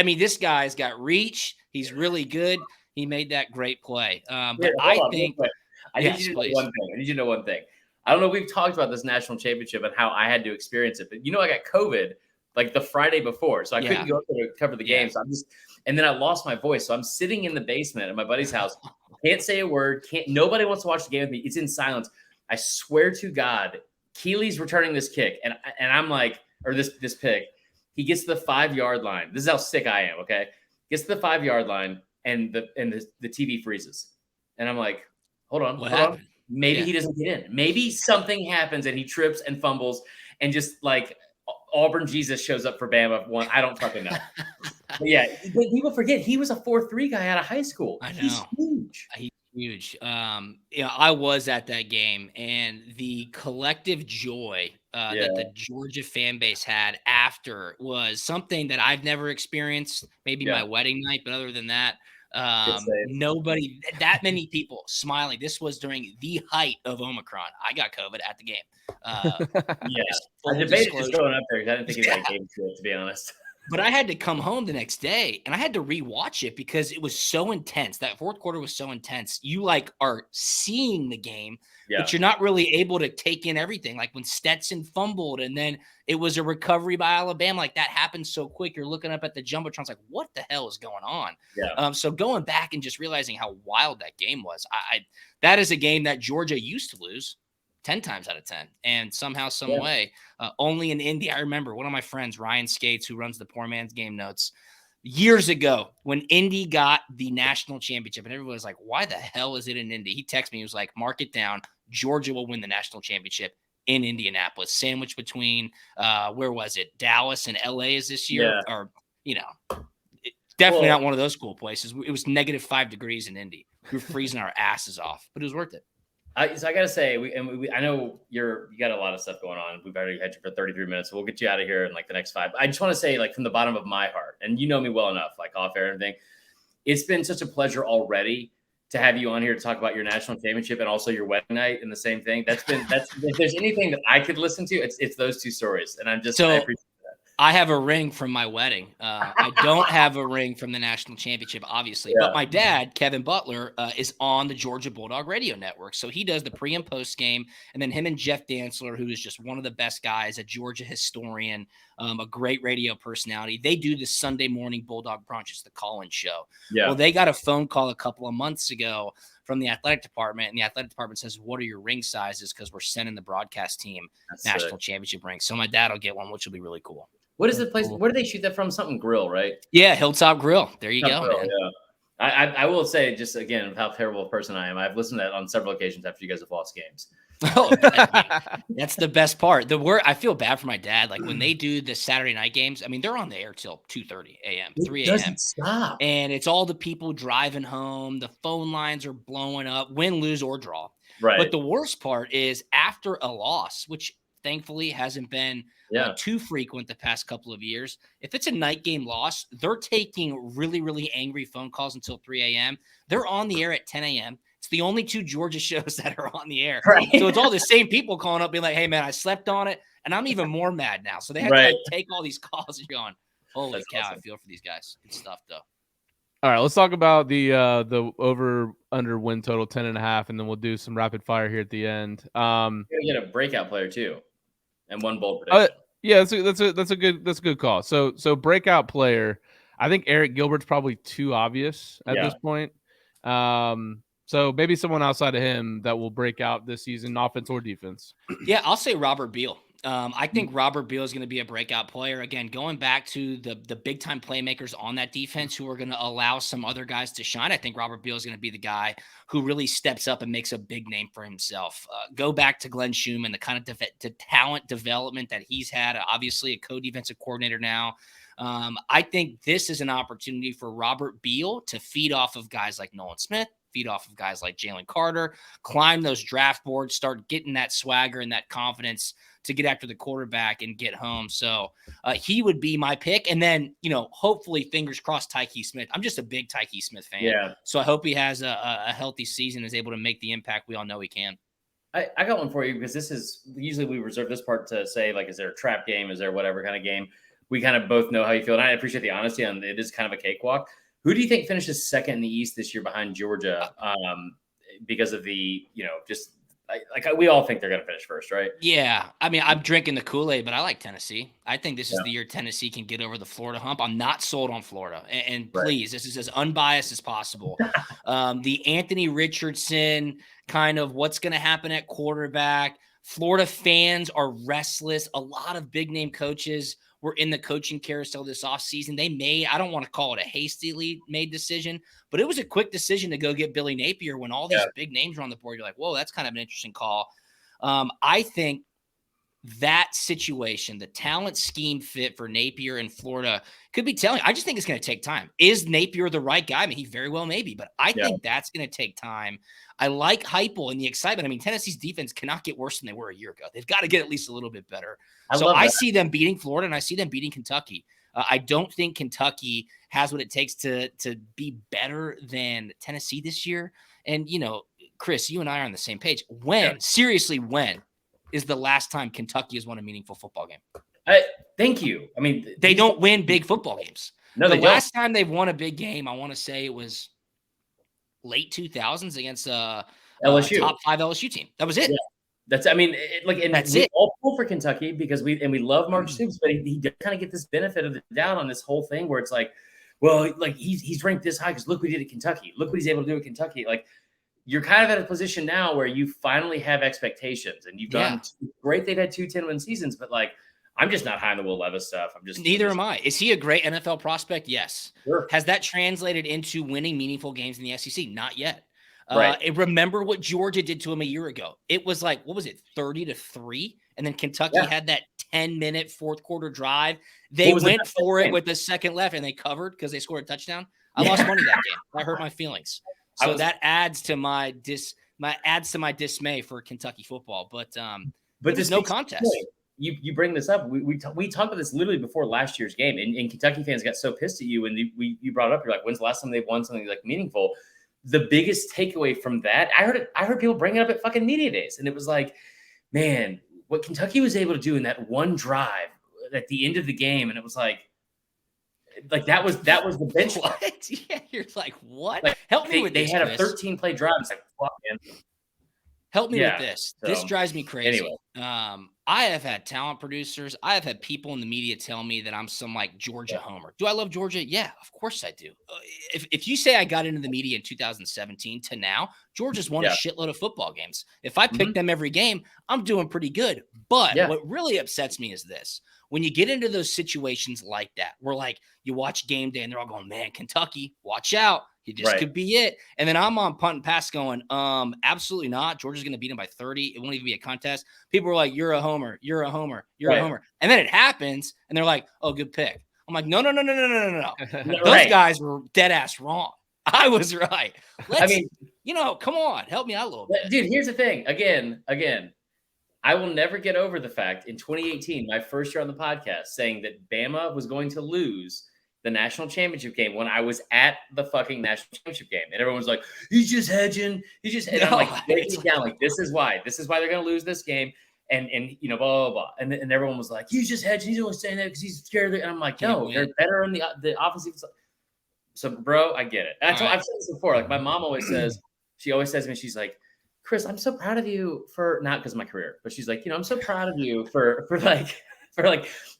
mean, this guy's got reach. He's really good. He made that great play. But I think – I need you to know one thing. I don't know. We've talked about this national championship and how I had to experience it, but I got COVID like the Friday before, so I couldn't go up there to cover the game. So and then I lost my voice. So I'm sitting in the basement at my buddy's house. Can't say a word. Nobody wants to watch the game with me. It's in silence. I swear to God, Keely's returning this kick, and I'm like, or this pick. He gets to the 5-yard line. This is how sick I am. Okay, gets to the 5-yard line, and the TV freezes, and I'm like, Hold on. Maybe he doesn't get in. Maybe something happens and he trips and fumbles and just like Auburn Jesus shows up for Bama. I don't fucking know. But people forget he was a 4.3 guy out of high school. I know. He's huge. He's huge. I was at that game, and the collective joy that the Georgia fan base had after was something that I've never experienced. Maybe my wedding night, but other than that, nobody, that many people smiling. This was during the height of Omicron. I got COVID at the game. I debated just going up there because I didn't think it was that game to be honest. But I had to come home the next day and I had to rewatch it because it was so intense. That fourth quarter was so intense. You are seeing the game, but you're not really able to take in everything. Like when Stetson fumbled and then it was a recovery by Alabama. Like that happened so quick. You're looking up at the Jumbotron. It's like, what the hell is going on? So going back and just realizing how wild that game was, that is a game that Georgia used to lose 10 times out of 10. And somehow, some way, only in Indy. I remember one of my friends, Ryan Skates, who runs the Poor Man's Game Notes, years ago when Indy got the national championship. And everyone was like, why the hell is it in Indy? He texted me. He was like, mark it down. Georgia will win the national championship in Indianapolis. Sandwiched between, where was it? Dallas and LA is this year. Or, definitely not one of those cool places. It was -5 degrees in Indy. We were freezing our asses off, but it was worth it. So I got to say, I know you got a lot of stuff going on. We've already had you for 33 minutes, so we'll get you out of here in like the next 5. I just want to say, like from the bottom of my heart, and you know me well enough, like off air and everything, it's been such a pleasure already to have you on here to talk about your national championship and also your wedding night and the same thing. That's if there's anything that I could listen to, it's those two stories, and I appreciate that. I have a ring from my wedding. I don't have a ring from the national championship, obviously. But my dad, Kevin Butler, is on the Georgia Bulldog radio network. So he does the pre and post game. And then him and Jeff Dantzler, who is just one of the best guys, a Georgia historian, a great radio personality. They do the Sunday morning Bulldog brunch. It's the call-in show. Well, they got a phone call a couple of months ago from the athletic department, and the athletic department says, what are your ring sizes? Because we're sending the broadcast team national championship rings. So my dad will get one, which will be really cool. What is the place? Where do they shoot that from? Something Grill, right? Yeah, Hilltop Grill. There you go, Grill, man. Yeah. I will say, just again, how terrible a person I am. I've listened to that on several occasions after you guys have lost games. Oh, that's the best part. I feel bad for my dad. Like when they do the Saturday night games, I mean, they're on the air till 2:30 a.m., 3 a.m. Doesn't stop. And it's all the people driving home. The phone lines are blowing up, win, lose, or draw. Right. But the worst part is after a loss, which thankfully hasn't been too frequent the past couple of years. If it's a night game loss, they're taking really, really angry phone calls until 3 a.m. They're on the air at 10 a.m. It's the only 2 Georgia shows that are on the air. Right. So it's all the same people calling up being like, hey, man, I slept on it. And I'm even more mad now. So they have to like take all these calls and you're going, holy That's cow, awesome. I feel for these guys. Good stuff, though. All right, let's talk about the over under win total 10.5, and then we'll do some rapid fire here at the end. You're gonna get a breakout player too, and one bold prediction. Yeah, that's a good call. So breakout player, I think Eric Gilbert's probably too obvious at this point. So maybe someone outside of him that will break out this season, offense or defense. Yeah, I'll say Robert Beal. I think Robert Beal is going to be a breakout player. Again, going back to the big time playmakers on that defense who are going to allow some other guys to shine. I think Robert Beal is going to be the guy who really steps up and makes a big name for himself. Go back to Glenn Schumann, the kind of the talent development that he's had. Obviously, a co-defensive coordinator now. I think this is an opportunity for Robert Beal to feed off of guys like Nolan Smith, feed off of guys like Jalen Carter, climb those draft boards, start getting that swagger and that confidence to get after the quarterback and get home. So he would be my pick. And then, hopefully, fingers crossed, Tyke Smith. I'm just a big Tyke Smith fan. Yeah. So I hope he has a healthy season, is able to make the impact we all know he can. I got one for you, because this is usually we reserve this part to say, like, is there a trap game? Is there whatever kind of game? We kind of both know how you feel. And I appreciate the honesty on it. Is kind of a cakewalk. Who do you think finishes second in the East this year behind Georgia? Because of the, just like we all think they're going to finish first, right? Yeah. I mean, I'm drinking the Kool-Aid, but I like Tennessee. I think this is the year Tennessee can get over the Florida hump. I'm not sold on Florida. And please, this is as unbiased as possible. The Anthony Richardson kind of what's going to happen at quarterback. Florida fans are restless. A lot of big name coaches were in the coaching carousel this offseason. They made, I don't want to call it a hastily made decision, but it was a quick decision to go get Billy Napier when all these big names were on the board. You're like, whoa, that's kind of an interesting call. I think that situation, the talent scheme fit for Napier in Florida could be telling. I just think it's going to take time. Is Napier the right guy? I mean, he very well may be, but I think that's going to take time. I like Heupel and the excitement. I mean, Tennessee's defense cannot get worse than they were a year ago. They've got to get at least a little bit better. I see them beating Florida, and I see them beating Kentucky. I don't think Kentucky has what it takes to be better than Tennessee this year. And, Chris, you and I are on the same page. Seriously, when is the last time Kentucky has won a meaningful football game? Thank you. I mean, they don't win big football games. No, the last time they've won a big game, I want to say it was late 2000s against LSU, top 5 LSU team. That was it. Yeah. That's it. All pull for Kentucky because we love Mark Stoops, but he does kind of get this benefit of the doubt on this whole thing where it's like, well, like he's ranked this high because look what he did at Kentucky. Look what he's able to do at Kentucky. Like, you're kind of at a position now where you finally have expectations, and you've done great. They've had 2 10-win seasons, but like, I'm just not high on the Will Levis stuff. Neither am I. Is he a great NFL prospect? Yes. Sure. Has that translated into winning meaningful games in the SEC? Not yet. Right. Remember what Georgia did to him a year ago. It was like, what was it, 30-3? And then Kentucky had that 10-minute fourth quarter drive. They went for it with the second left, and they covered because they scored a touchdown. I lost money that game. That hurt my feelings. So that adds to my dismay for Kentucky football. But there's no contest. You bring this up. We talked about this literally before last year's game, and Kentucky fans got so pissed at you when you brought it up. You're like, when's the last time they've won something like meaningful? The biggest takeaway from that, I heard people bring it up at fucking media days, and it was like, man, what Kentucky was able to do in that one drive at the end of the game, and it was like that was the bench. What? Yeah, you're like, what? Like, help me with this. They had a 13-play drive. It's like, fuck, man. Help me with this. So, this drives me crazy. Anyway. I have had talent producers. I have had people in the media tell me that I'm some like Georgia homer. Do I love Georgia? Yeah, of course I do. If you say I got into the media in 2017 to now, Georgia's won a shitload of football games. If I pick them every game, I'm doing pretty good. But what really upsets me is this. When you get into those situations like that, where like you watch game day and they're all going, man, Kentucky, watch out. This could be it. And then I'm on punt and pass going, absolutely not. Georgia's going to beat him by 30. It won't even be a contest. People are like, you're a homer. You're a homer. You're a homer. And then it happens, and they're like, oh, good pick. I'm like, no. Those guys were dead ass wrong. I was right. Come on. Help me out a little bit. Dude, here's the thing. Again, I will never get over the fact in 2018, my first year on the podcast, saying that Bama was going to lose the national championship game when I was at the fucking national championship game. And everyone was like, he's just hedging. And I'm like, breaking it down. Like, this is why they're going to lose this game. And blah, blah, blah. And everyone was like, he's just hedging. He's only saying that because he's scared of it. And I'm like, no, they're better in the offensive. So, bro, I get it. And I've said this before. Like, my mom always says to me, she's like, Chris, I'm so proud of you for, not because of my career, but she's like, I'm so proud of you for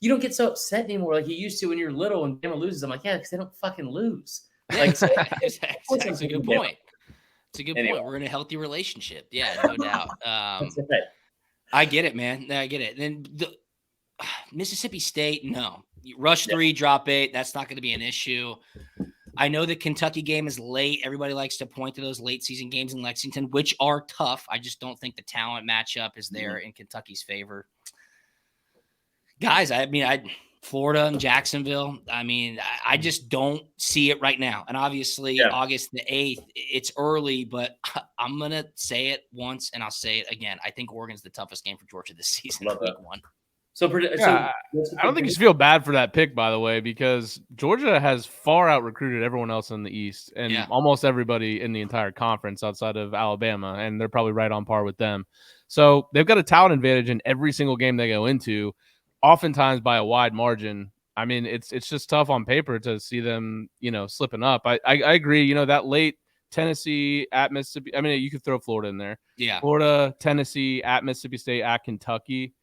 you don't get so upset anymore like you used to when you're little and Bama loses. I'm like, yeah, because they don't fucking lose. Like, so, that's a good point. It's a good point. We're in a healthy relationship. Yeah, no doubt. I get it, man. I get it. And the Mississippi State, no. Rush 3, drop 8. That's not going to be an issue. I know the Kentucky game is late. Everybody likes to point to those late season games in Lexington, which are tough. I just don't think the talent matchup is there in Kentucky's favor. Guys, Florida and Jacksonville, I just don't see it right now. And obviously, August the 8th, it's early, but I'm going to say it once and I'll say it again. I think Oregon's the toughest game for Georgia this season, week 1. I don't think you should feel bad for that pick, by the way, because Georgia has far out recruited everyone else in the East and almost everybody in the entire conference outside of Alabama, and they're probably right on par with them. So they've got a talent advantage in every single game they go into, oftentimes by a wide margin. I mean, it's just tough on paper to see them, slipping up. I agree. That late Tennessee at Mississippi. I mean, you could throw Florida in there. Yeah. Florida, Tennessee, at Mississippi State, at Kentucky.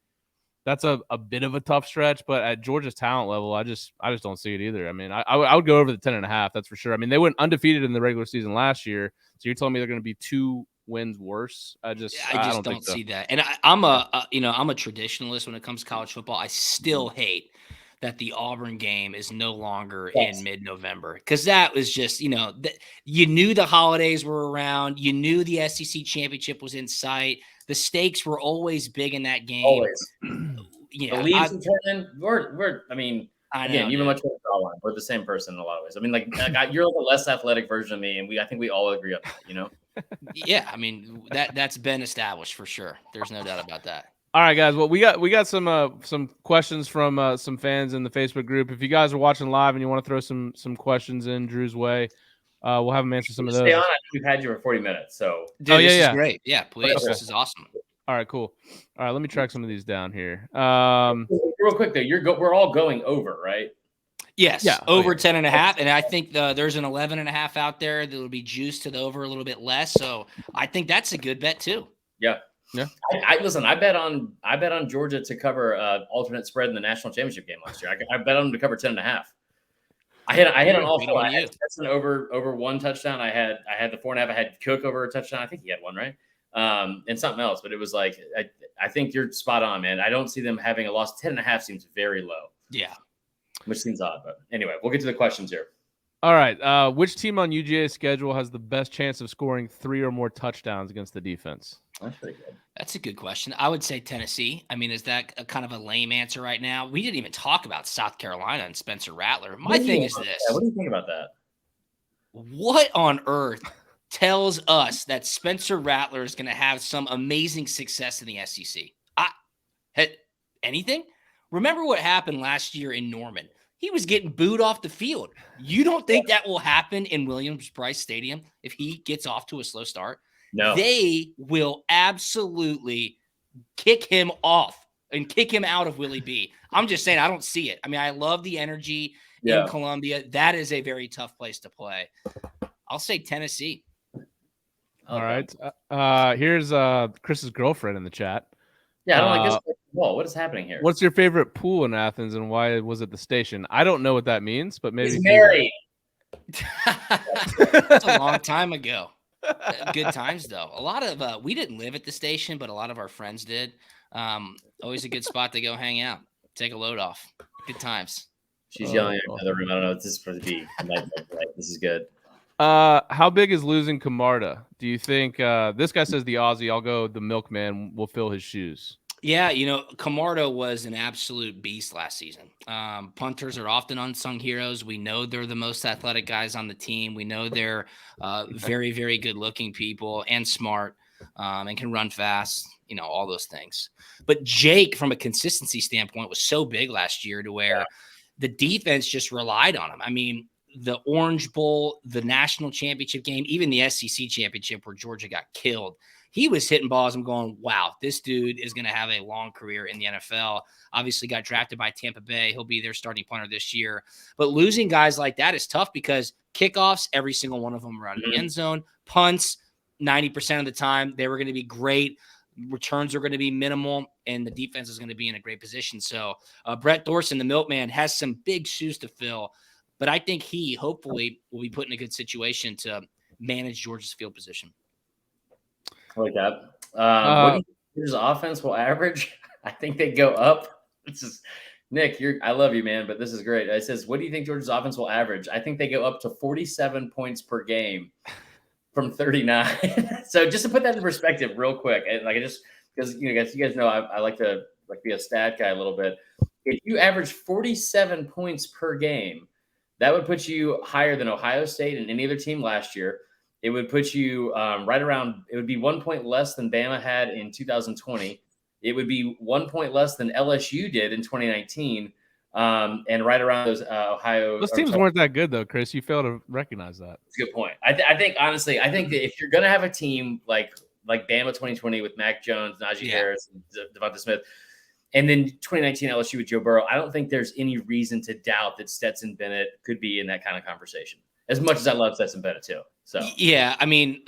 That's a bit of a tough stretch, but at Georgia's talent level, I just don't see it either. I mean, I would go over the 10.5. That's for sure. I mean, they went undefeated in the regular season last year. So you're telling me they're going to be 2 wins worse? I just don't see that. And I'm a traditionalist when it comes to college football. I still hate that the Auburn game is no longer in mid-November, because that was just, you knew the holidays were around. You knew the SEC championship was in sight. The stakes were always big in that game. Always. The leaves are turning. Again, you're much better draw line. We're the same person in a lot of ways. I mean, you're like a less athletic version of me, and I think we all agree on that, Yeah, I mean, that's been established for sure. There's no doubt about that. All right, guys. Well, we got some questions from some fans in the Facebook group. If you guys are watching live and you want to throw some questions in Drew's way, we'll have him answer some of those. Stay on. We've had you for 40 minutes, so. Dude, this is great. Yeah, please. Okay. This is awesome. All right, cool. All right, let me track some of these down here. Real quick though, we're all going over, right? Yes, over 10.5, and I think there's an 11.5 out there that will be juiced to the over a little bit less. So I think that's a good bet too. Yeah. Listen. I bet on Georgia to cover alternate spread in the national championship game last year. I bet on them to cover 10.5. I hit on all 4. I had Stetson over 1 touchdown. I had the 4.5. I had Cook over a touchdown. I think he had 1, right? And something else, but it was like I think you're spot on, man. I don't see them having a loss. 10.5 seems very low. Yeah, which seems odd, but anyway, we'll get to the questions here. All right, which team on UGA's schedule has the best chance of scoring 3 or more touchdowns against the defense? That's pretty good. That's a good question. I would say Tennessee. I mean, is that a kind of a lame answer right now? We didn't even talk about South Carolina and Spencer Rattler. My thing is this. What do you think about that? What on earth tells us that Spencer Rattler is going to have some amazing success in the SEC? Anything? Remember what happened last year in Norman? He was getting booed off the field. You don't think that will happen in Williams-Brice Stadium if he gets off to a slow start? No. They will absolutely kick him off and kick him out of Willie B. I'm just saying, I don't see it. I mean, I love the energy in Columbia. That is a very tough place to play. I'll say Tennessee. All right. Here's Chris's girlfriend in the chat. Yeah, I don't like this. Whoa, what is happening here? What's your favorite pool in Athens, and why was it the station? I don't know what that means, but maybe he's married. That's a long time ago. Good times though. A lot of we didn't live at the station, but a lot of our friends did. Always a good spot to go hang out, take a load off. Good times. She's yelling in another room. I don't know what this is supposed to be. This is good. How big is losing Camarda? Do you think this guy says the Aussie? I'll go the milkman will fill his shoes. Yeah, Camarda was an absolute beast last season. Punters are often unsung heroes. We know they're the most athletic guys on the team. We know they're very, very good-looking people and smart and can run fast, all those things. But Jake, from a consistency standpoint, was so big last year to where the defense just relied on him. I mean, the Orange Bowl, the national championship game, even the SEC championship where Georgia got killed, he was hitting balls. I'm going, wow, this dude is going to have a long career in the NFL. Obviously got drafted by Tampa Bay. He'll be their starting punter this year. But losing guys like that is tough because kickoffs, every single one of them are out of the end zone. Punts, 90% of the time, they were going to be great. Returns are going to be minimal, and the defense is going to be in a great position. So Brett Thorson, the milkman, has some big shoes to fill. But I think he hopefully will be put in a good situation to manage Georgia's field position. I like that. What do you think Georgia's offense will average? I think they go up. This is Nick. I love you, man, but this is great. It says, what do you think Georgia's offense will average? I think they go up to 47 points per game from 39. So just to put that in perspective, real quick, because you guys know I like to be a stat guy a little bit. If you average 47 points per game, that would put you higher than Ohio State and any other team last year. It would put you right around. It would be 1 point less than Bama had in 2020. It would be 1 point less than LSU did in 2019, and right around those Ohio. Those teams weren't that good though, Chris. You fail to recognize that. That's a good point. I think honestly, that if you're gonna have a team like Bama 2020 with Mac Jones, Najee Harris, and Devonta Smith, and then 2019 LSU with Joe Burrow, I don't think there's any reason to doubt that Stetson Bennett could be in that kind of conversation. As much as I love Stetson Bennett too. So yeah, I mean,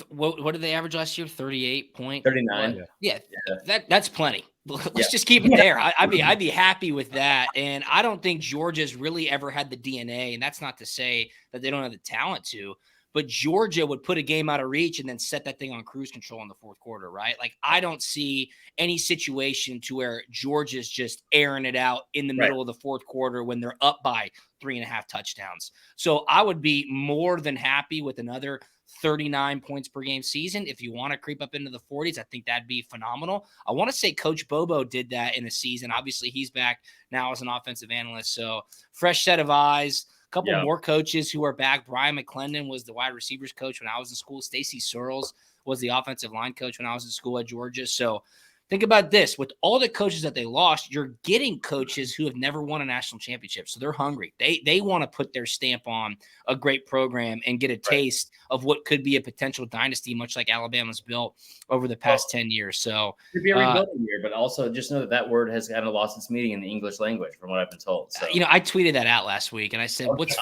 what did they average last year? 39. Yeah. That's plenty. Let's just keep it there. I'd be happy with that. And I don't think Georgia's really ever had the DNA. And that's not to say that they don't have the talent to. But Georgia would put a game out of reach and then set that thing on cruise control in the fourth quarter, right? Like, I don't see any situation to where Georgia's just airing it out in the middle of the fourth quarter when they're up by 3.5 touchdowns. So I would be more than happy with another 39 points per game season. If you want to creep up into the 40s, I think that'd be phenomenal. I want to say Coach Bobo did that in a season. Obviously, he's back now as an offensive analyst. So fresh set of eyes. Couple more coaches who are back. Brian McClendon was the wide receivers coach when I was in school. Stacey Searles was the offensive line coach when I was in school at Georgia. So think about this. With all the coaches that they lost, you're getting coaches who have never won a national championship. So they're hungry. They want to put their stamp on a great program and get a taste of what could be a potential dynasty, much like Alabama's built over the past 10 years. So it could be a rebuilding year, but also just know that word has kind of lost its meaning in the English language from what I've been told. So I tweeted that out last week and I said, what's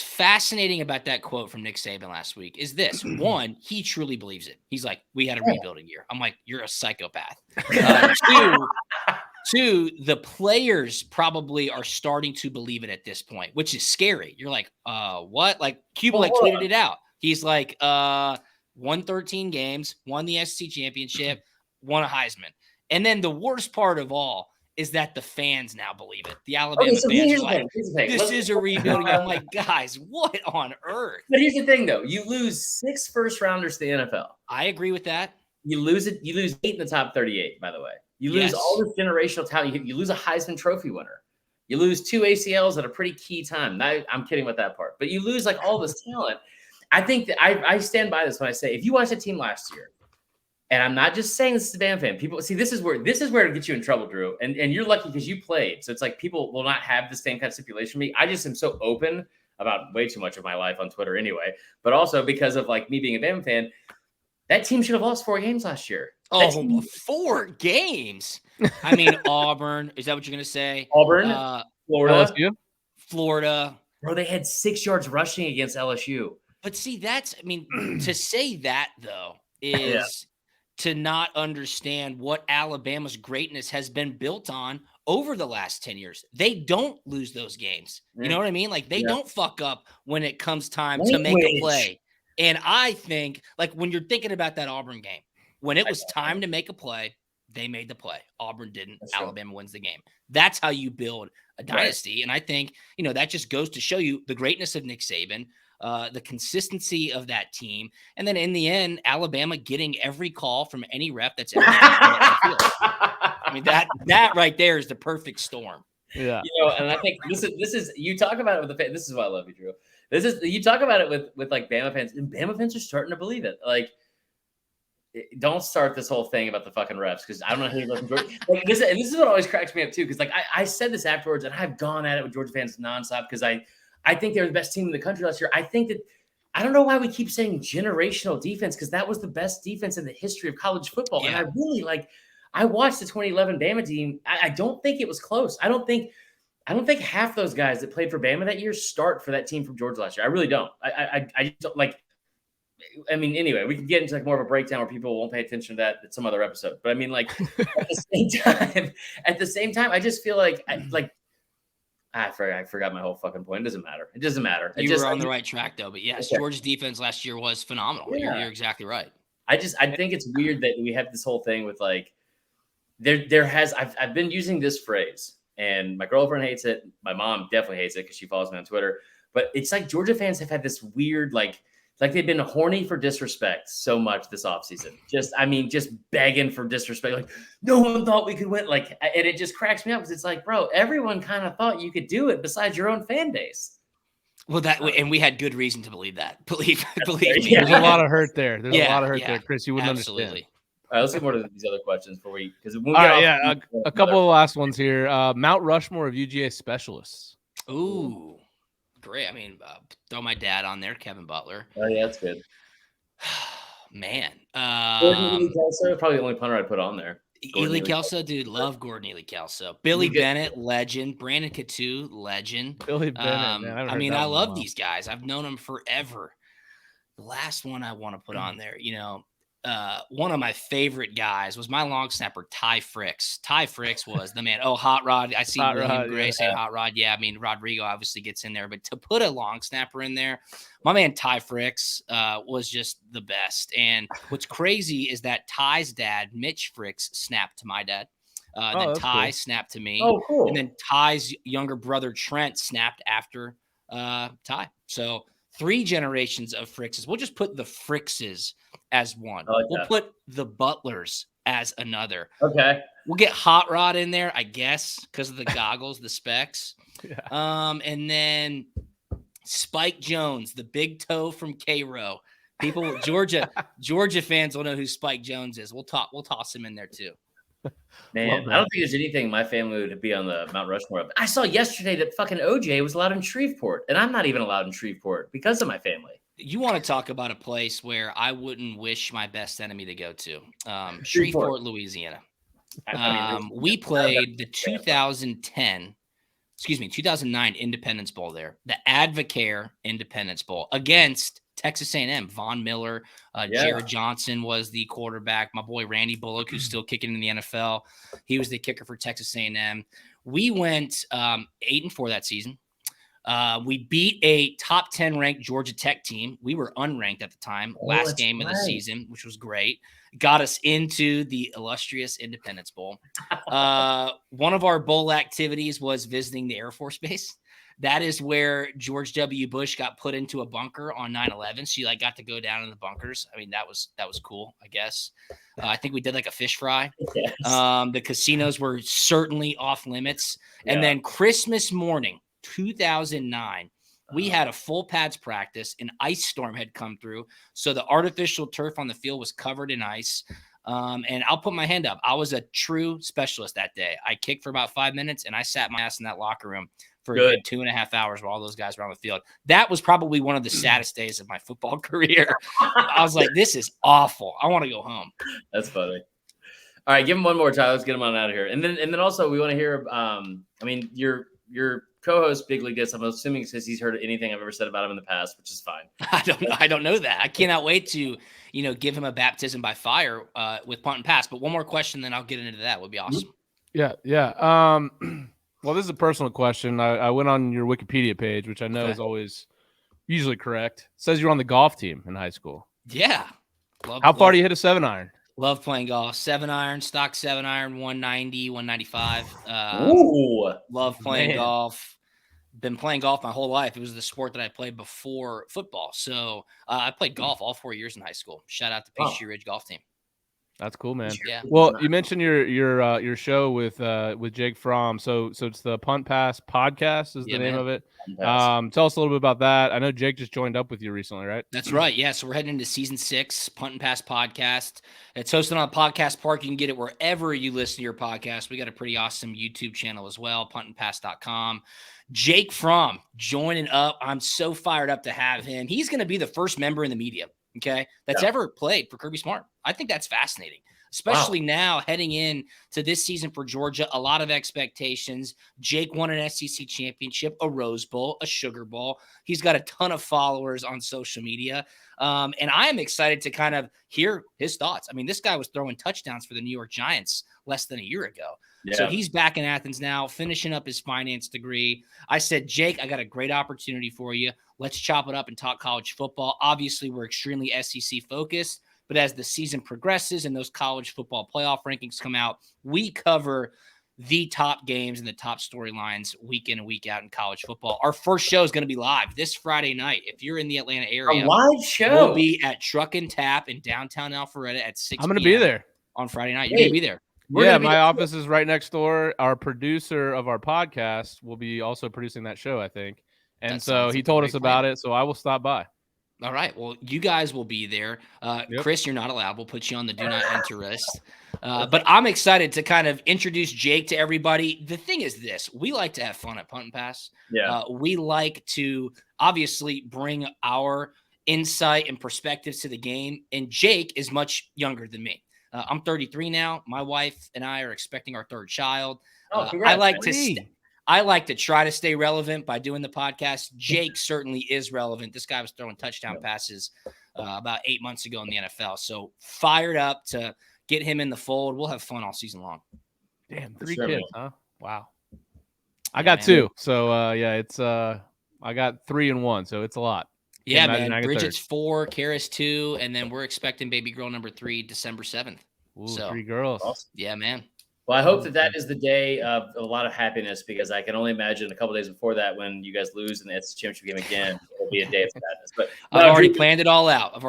fascinating about that quote from Nick Saban last week is this. One, he truly believes it. He's like, we had a rebuilding year. I'm like, you're a psychopath. Two, the players probably are starting to believe it at this point, which is scary. You're like, what? Like Cuba tweeted it out. He's like, won 13 games, won the SEC championship, won a Heisman. And then the worst part of all is that the fans now believe it. The Alabama fans are like, this is a rebuilding. I'm like, guys, what on earth? But here's the thing, though. You lose 6 first-rounders to the NFL. I agree with that. You lose 8 in the top 38, by the way. You lose all this generational talent. You lose a Heisman Trophy winner. You lose 2 ACLs at a pretty key time. I'm kidding with that part. But you lose like all this talent. I think that I stand by this when I say, if you watched a team last year, and I'm not just saying this is a Bama fan. People see this is where it gets you in trouble, Drew. And you're lucky because you played. So it's like people will not have the same kind of stipulation for me. I just am so open about way too much of my life on Twitter anyway. But also because of like me being a Bama fan, that team should have lost 4 games last year. 4 games. I mean, Auburn. Is that what you're going to say? Auburn, Florida. Bro, they had 6 yards rushing against LSU. But see, to say that, though, is to not understand what Alabama's greatness has been built on over the last 10 years. They don't lose those games. You know what I mean? Like, they don't fuck up when it comes time to make a play. And I think, like, when you're thinking about that Auburn game, when it was time to make a play, they made the play. Auburn didn't. Alabama wins the game. That's how you build a dynasty. And I think, that just goes to show you the greatness of Nick Saban, the consistency of that team. And then in the end, Alabama getting every call from any rep that's ever field. I mean, that right there is the perfect storm. Yeah. And I think this is you talk about it with the this is why I love you, Drew. You talk about it with like Bama fans, and Bama fans are starting to believe it. Like, don't start this whole thing about the fucking refs because I don't know how you listen to Georgia. Like this, and this is what always cracks me up too. Because like I said this afterwards, and I've gone at it with Georgia fans nonstop because I think they're the best team in the country last year. I think that I don't know why we keep saying generational defense because that was the best defense in the history of college football. Yeah. And I really like. I watched the 2011 Bama team. I don't think it was close. I don't think half those guys that played for Bama that year start for that team from Georgia last year. I really don't. I just don't like. I mean, anyway, we can get into like more of a breakdown where people won't pay attention to that at some other episode. But I mean, like at the same time, I just feel like I forgot my whole fucking point. It doesn't matter. It doesn't matter. You were on the right track though. But yes, okay. Georgia's defense last year was phenomenal. Yeah. You're exactly right. I think it's weird that we have this whole thing with like I've been using this phrase and my girlfriend hates it. My mom definitely hates it because she follows me on Twitter. But it's like Georgia fans have had this weird like they've been horny for disrespect so much this offseason. Just begging for disrespect. Like, no one thought we could win. Like, and it just cracks me up because it's like, bro, everyone kind of thought you could do it besides your own fan base. Well, and we had good reason to believe that. Believe me. Yeah. There's a lot of hurt there. There's a lot of hurt there, Chris. You wouldn't absolutely understand. All right, let's get more to these other questions before because all right, a couple of last ones here. Mount Rushmore of UGA specialists. Ooh. Great. I mean, throw my dad on there, Kevin Butler. Oh, yeah, that's good. Man. Gordon Kelso, probably the only punter I'd put on there. Ely Kelso, dude, love Gordon Ely Kelso. Billy Bennett, legend. Brandon Coutu, legend. Billy Bennett, man. I love these guys. I've known them forever. The last one I want to put on there, one of my favorite guys was my long snapper, Ty Fricks. Ty Fricks was the man. Oh, Hot Rod. I see William Gray saying Hot Rod. Yeah, I mean, Rodrigo obviously gets in there. But to put a long snapper in there, my man Ty Fricks was just the best. And what's crazy is that Ty's dad, Mitch Fricks, snapped to my dad. Then Ty snapped to me. Oh, cool. And then Ty's younger brother, Trent, snapped after Ty. So 3 generations of Frickses. We'll just put the Frickses as one. We'll put the Butlers as another. Okay. We'll get Hot Rod in there, I guess, because of the goggles, the specs. Yeah. And then Spike Jones, the big toe from Cairo. People, Georgia fans will know who Spike Jones is. We'll toss him in there too. Man, I don't think there's anything my family would be on the Mount Rushmore of. I saw yesterday that fucking OJ was allowed in Shreveport, and I'm not even allowed in Shreveport because of my family. You want to talk about a place where I wouldn't wish my best enemy to go to. Shreveport, Louisiana. We played the 2009 Independence Bowl there, the Advocare Independence Bowl against Texas A&M. Von Miller, Jared Johnson was the quarterback. My boy Randy Bullock, who's still kicking in the NFL, he was the kicker for Texas A&M. We went 8-4 that season. We beat a top 10 ranked Georgia Tech team. We were unranked at the time, last game of the season, which was great. Got us into the illustrious Independence Bowl. One of our bowl activities was visiting the Air Force Base. That is where George W. Bush got put into a bunker on 9/11. So you got to go down in the bunkers. I mean, that was cool, I guess. I think we did like a fish fry. Yes. The casinos were certainly off limits. And then Christmas morning, 2009, we had a full pads practice. An ice storm had come through. So the artificial turf on the field was covered in ice. And I'll put my hand up. I was a true specialist that day. I kicked for about 5 minutes and I sat my ass in that locker room for a good 2.5 hours while all those guys were on the field. That was probably one of the saddest days of my football career. I was like, this is awful. I want to go home. That's funny. All right, give him one more time. Let's get him on out of here. And then also we want to hear, your co-host Big League Gets, I'm assuming because he's heard anything I've ever said about him in the past, which is fine. I don't know that. I cannot wait to, give him a baptism by fire with punt and pass. But one more question, then I'll get into that. Would be awesome. Yeah. Well, this is a personal question. I went on your Wikipedia page, which I know is always usually correct. It says you're on the golf team in high school. Yeah. How far do you hit a 7-iron? Love playing golf. 7-iron, stock 7-iron, 190, 195. Ooh. Love playing golf. Been playing golf my whole life. It was the sport that I played before football. So I played golf all 4 years in high school. Shout out to Peachtree Ridge Golf Team. That's cool, man. Yeah. Well, you mentioned your show with Jake Fromm. So it's the Punt Pass podcast is the name of it. Tell us a little bit about that. I know Jake just joined up with you recently, right? That's right. Yeah. So we're heading into season 6, Punt and Pass podcast. It's hosted on Podcast Park. You can get it wherever you listen to your podcast. We got a pretty awesome YouTube channel as well, puntandpass.com. Jake Fromm joining up. I'm so fired up to have him. He's going to be the first member in the media, okay, that's ever played for Kirby Smart. I think that's fascinating, especially now heading in to this season for Georgia. A lot of expectations. Jake won an SEC championship, a Rose Bowl, a Sugar Bowl. He's got a ton of followers on social media. And I am excited to kind of hear his thoughts. I mean, this guy was throwing touchdowns for the New York Giants less than a year ago. Yeah. So he's back in Athens now, finishing up his finance degree. I said, Jake, I got a great opportunity for you. Let's chop it up and talk college football. Obviously, we're extremely SEC focused, but as the season progresses and those college football playoff rankings come out, we cover the top games and the top storylines week in and week out in college football. Our first show is going to be live this Friday night. If you're in the Atlanta area, a live show. We'll be at Truck and Tap in downtown Alpharetta at 6 I'm going to be there on Friday night. You're going to be there. Yeah, my office is right next door. Our producer of our podcast will be also producing that show, I think. And so he told us about it, so I will stop by. All right. Well, you guys will be there. Chris, you're not allowed. We'll put you on the do not enter list. But I'm excited to kind of introduce Jake to everybody. The thing is this. We like to have fun at Punt and Pass. Yeah. We like to obviously bring our insight and perspectives to the game. And Jake is much younger than me. I'm 33 now. My wife and I are expecting our third child. I like to try to stay relevant by doing the podcast. Jake certainly is relevant. This guy was throwing touchdown passes about 8 months ago in the NFL. So fired up to get him in the fold. We'll have fun all season long. Damn, 3 kids, huh? Wow. I got 2. So it's I got 3 and 1. So it's a lot. Yeah, man. Bridget's 4, Kara's 2, and then we're expecting baby girl number 3 December 7th. Ooh, so 3 girls. Awesome. Yeah, man. Well, I hope that is the day of a lot of happiness, because I can only imagine a couple days before that, when you guys lose in the SEC championship game again, it'll be a day of sadness. But I've already planned it all out.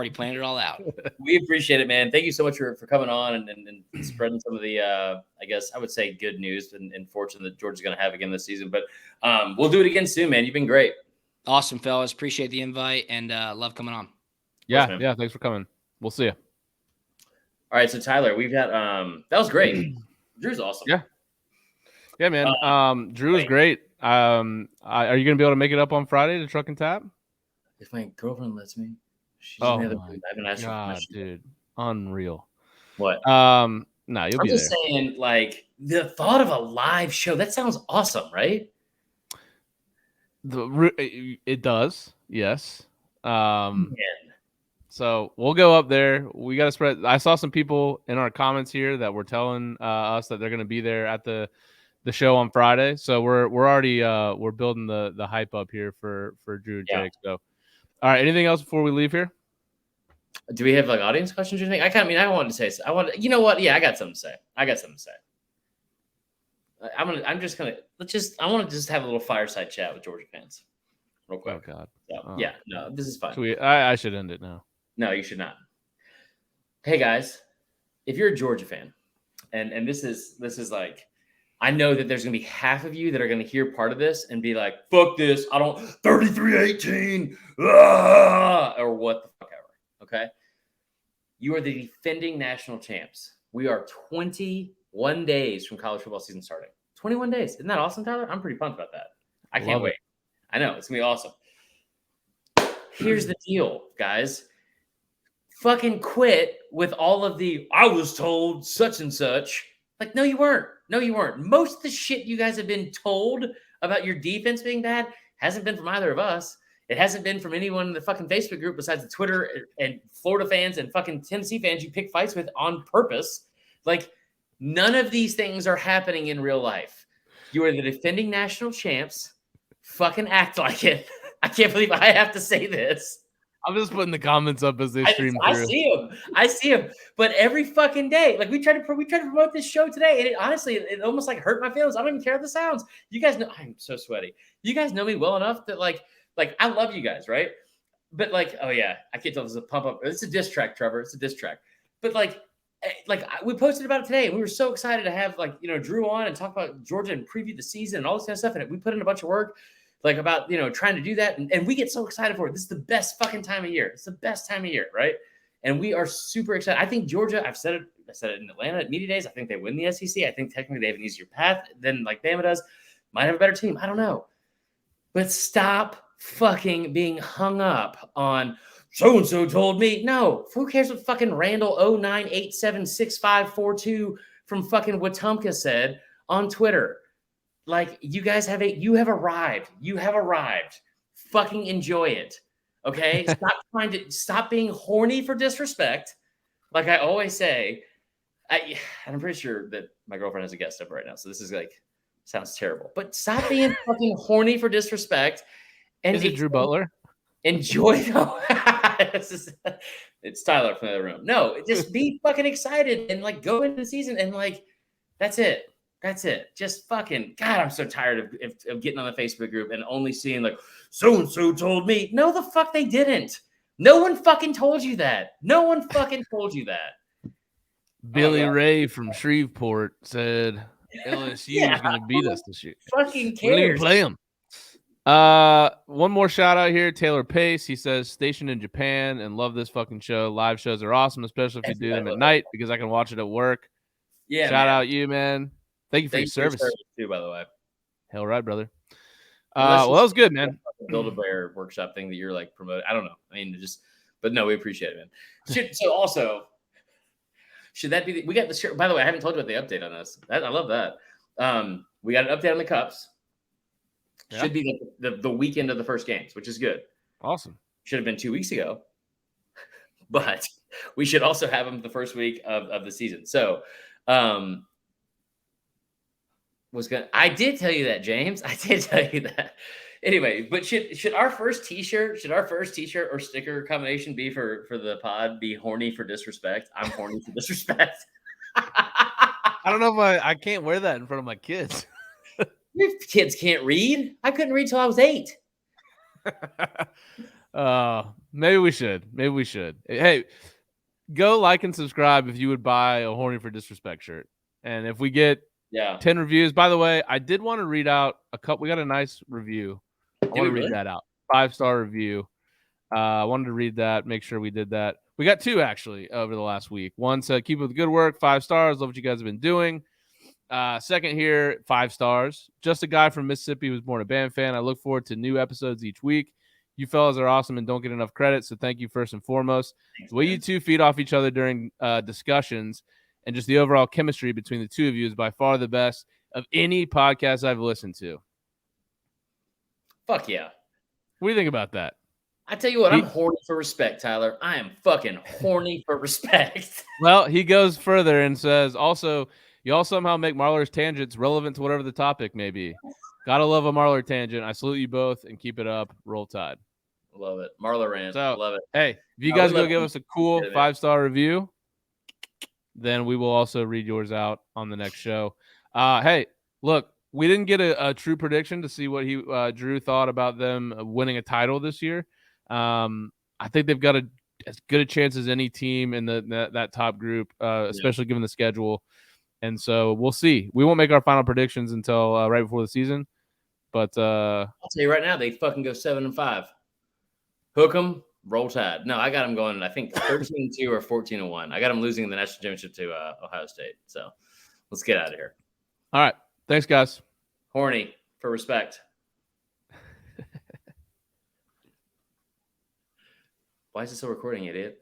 We appreciate it, man. Thank you so much for coming on and spreading some of the, I guess I would say, good news and fortune that Georgia's going to have again this season. But we'll do it again soon, man. You've been great. Awesome, fellas. Appreciate the invite and love coming on. Yeah, yeah. Thanks for coming. We'll see you. All right, so Tyler, we've got that was great. Drew's awesome. Yeah, man. Drew is great. Are you gonna be able to make it up on Friday to Truck and Tap? If my girlfriend lets me. She's God, dude, unreal. What? No, you'll be there. I'm just saying, like, the thought of a live show, that sounds awesome, right? It does, yes. So we'll go up there. We got to spread. I saw some people in our comments here that were telling us that they're going to be there at the show on Friday. So we're already we're building the hype up here for Drew and Jake. So, all right. Anything else before we leave here? Do we have like audience questions or anything? I wanted to say. You know what? Yeah, I got something to say. I want to just have a little fireside chat with Georgia fans real quick. Oh God. So, no, this is fine. I should end it now. No, you should not. Hey guys, if you're a Georgia fan, and this is like, I know that there's gonna be half of you that are gonna hear part of this and be like, fuck this, I don't 33-18, or what the fuck ever. Okay. You are the defending national champs. We are 21 days from college football season starting. 21 days. Isn't that awesome, Tyler? I'm pretty pumped about that. I can't wait. I know. It's going to be awesome. Here's the deal, guys. Fucking quit with all of the, I was told such and such. Like, no, you weren't. Most of the shit you guys have been told about your defense being bad hasn't been from either of us. It hasn't been from anyone in the fucking Facebook group besides the Twitter and Florida fans and fucking Tennessee fans you pick fights with on purpose. Like, none of these things are happening in real life. You are the defending national champs. Fucking act like it. I can't believe I have to say this. I'm just putting the comments up as they stream through. I see them. But every fucking day, like we tried to promote this show today, and it honestly almost like hurt my feelings. I don't even care if the sounds. You guys know I'm so sweaty. You guys know me well enough that like I love you guys, right? But like, oh yeah, I can't tell this is a pump up. It's a diss track, Trevor. It's a diss track. But like we posted about it today, and we were so excited to have Drew on and talk about Georgia and preview the season and all this kind of stuff. And we put in a bunch of work about trying to do that, and we get so excited for it. This is the best fucking time of year. It's the best time of year, right? And we are super excited. I think Georgia. I said it in Atlanta at media days. I think they win the SEC. I think technically they have an easier path than Bama does. Might have a better team. I don't know. But stop fucking being hung up on so-and-so told me. No, who cares what fucking Randall 09876542 from fucking Wetumpka said on Twitter. You guys have arrived. You have arrived. Fucking enjoy it. Okay? Stop being horny for disrespect. Like I always say. I'm pretty sure that my girlfriend has a guest up right now. So this is sounds terrible. But stop being fucking horny for disrespect. And is it Drew Butler? Enjoy it's Tyler from the other room. No, just be fucking excited and go into the season and that's it. That's it. Just fucking God, I'm so tired of getting on the Facebook group and only seeing so-and-so told me. No, the fuck they didn't. No one fucking told you that. No one fucking told you that. Billy Ray from Shreveport said LSU is going to beat us this year. Fucking cares. We didn't even play them. One more shout out here. Taylor Pace. He says, stationed in Japan and love this fucking show. Live shows are awesome, especially if you do them at night because I can watch it at work. Yeah. Shout out you, man. Thank you for your service too, by the way. Hell right, brother. Well, that was good, man. Build-A-Bear workshop thing that you're promoting. I don't know. I mean, but no, we appreciate it, man. So also, should that be? We got the shirt. By the way, I haven't told you about the update on this. I love that. We got an update on the cups. Yeah. Should be the weekend of the first games, which is good. Awesome. Should have been 2 weeks ago, but we should also have them the first week of the season. So, I did tell you that, James. I did tell you that. Anyway, but should our first t-shirt or sticker combination be for the pod be horny for disrespect? I'm horny for disrespect. I don't know if I can't wear that in front of my kids. Your kids can't read. I couldn't read till I was 8. Maybe we should. Hey, go like and subscribe if you would buy a horny for disrespect shirt. And if we get 10 reviews, by the way, I did want to read out a couple. We got a nice review. I want to read that out. 5-star review. I wanted to read that. Make sure we did that. We got 2 actually over the last week. One said, keep up the good work. 5 stars. Love what you guys have been doing. Second here, 5 stars. Just a guy from Mississippi who was born a Bam fan. I look forward to new episodes each week. You fellas are awesome and don't get enough credit, so thank you first and foremost. Thanks, the way you two feed off each other during discussions and just the overall chemistry between the two of you is by far the best of any podcast I've listened to. Fuck yeah. What do you think about that? I tell you what, I'm horny for respect, Tyler. I am fucking horny for respect. Well, he goes further and says, also, you all somehow make Marler's tangents relevant to whatever the topic may be. Gotta love a Marler tangent. I salute you both and keep it up. Roll Tide. Love it. Marler rant. So, love it. Hey, if you guys go give us a cool 5-star review, then we will also read yours out on the next show. Hey, look, we didn't get a true prediction to see what Drew thought about them winning a title this year. I think they've got as good a chance as any team in that top group, especially given the schedule. And so we'll see. We won't make our final predictions until right before the season. But I'll tell you right now, they fucking go 7-5. Hook them, Roll Tide. No, I got them going, I think 13-2 or 14-1. I got them losing the national championship to Ohio State. So let's get out of here. All right. Thanks, guys. Horny for respect. Why is it still recording, idiot?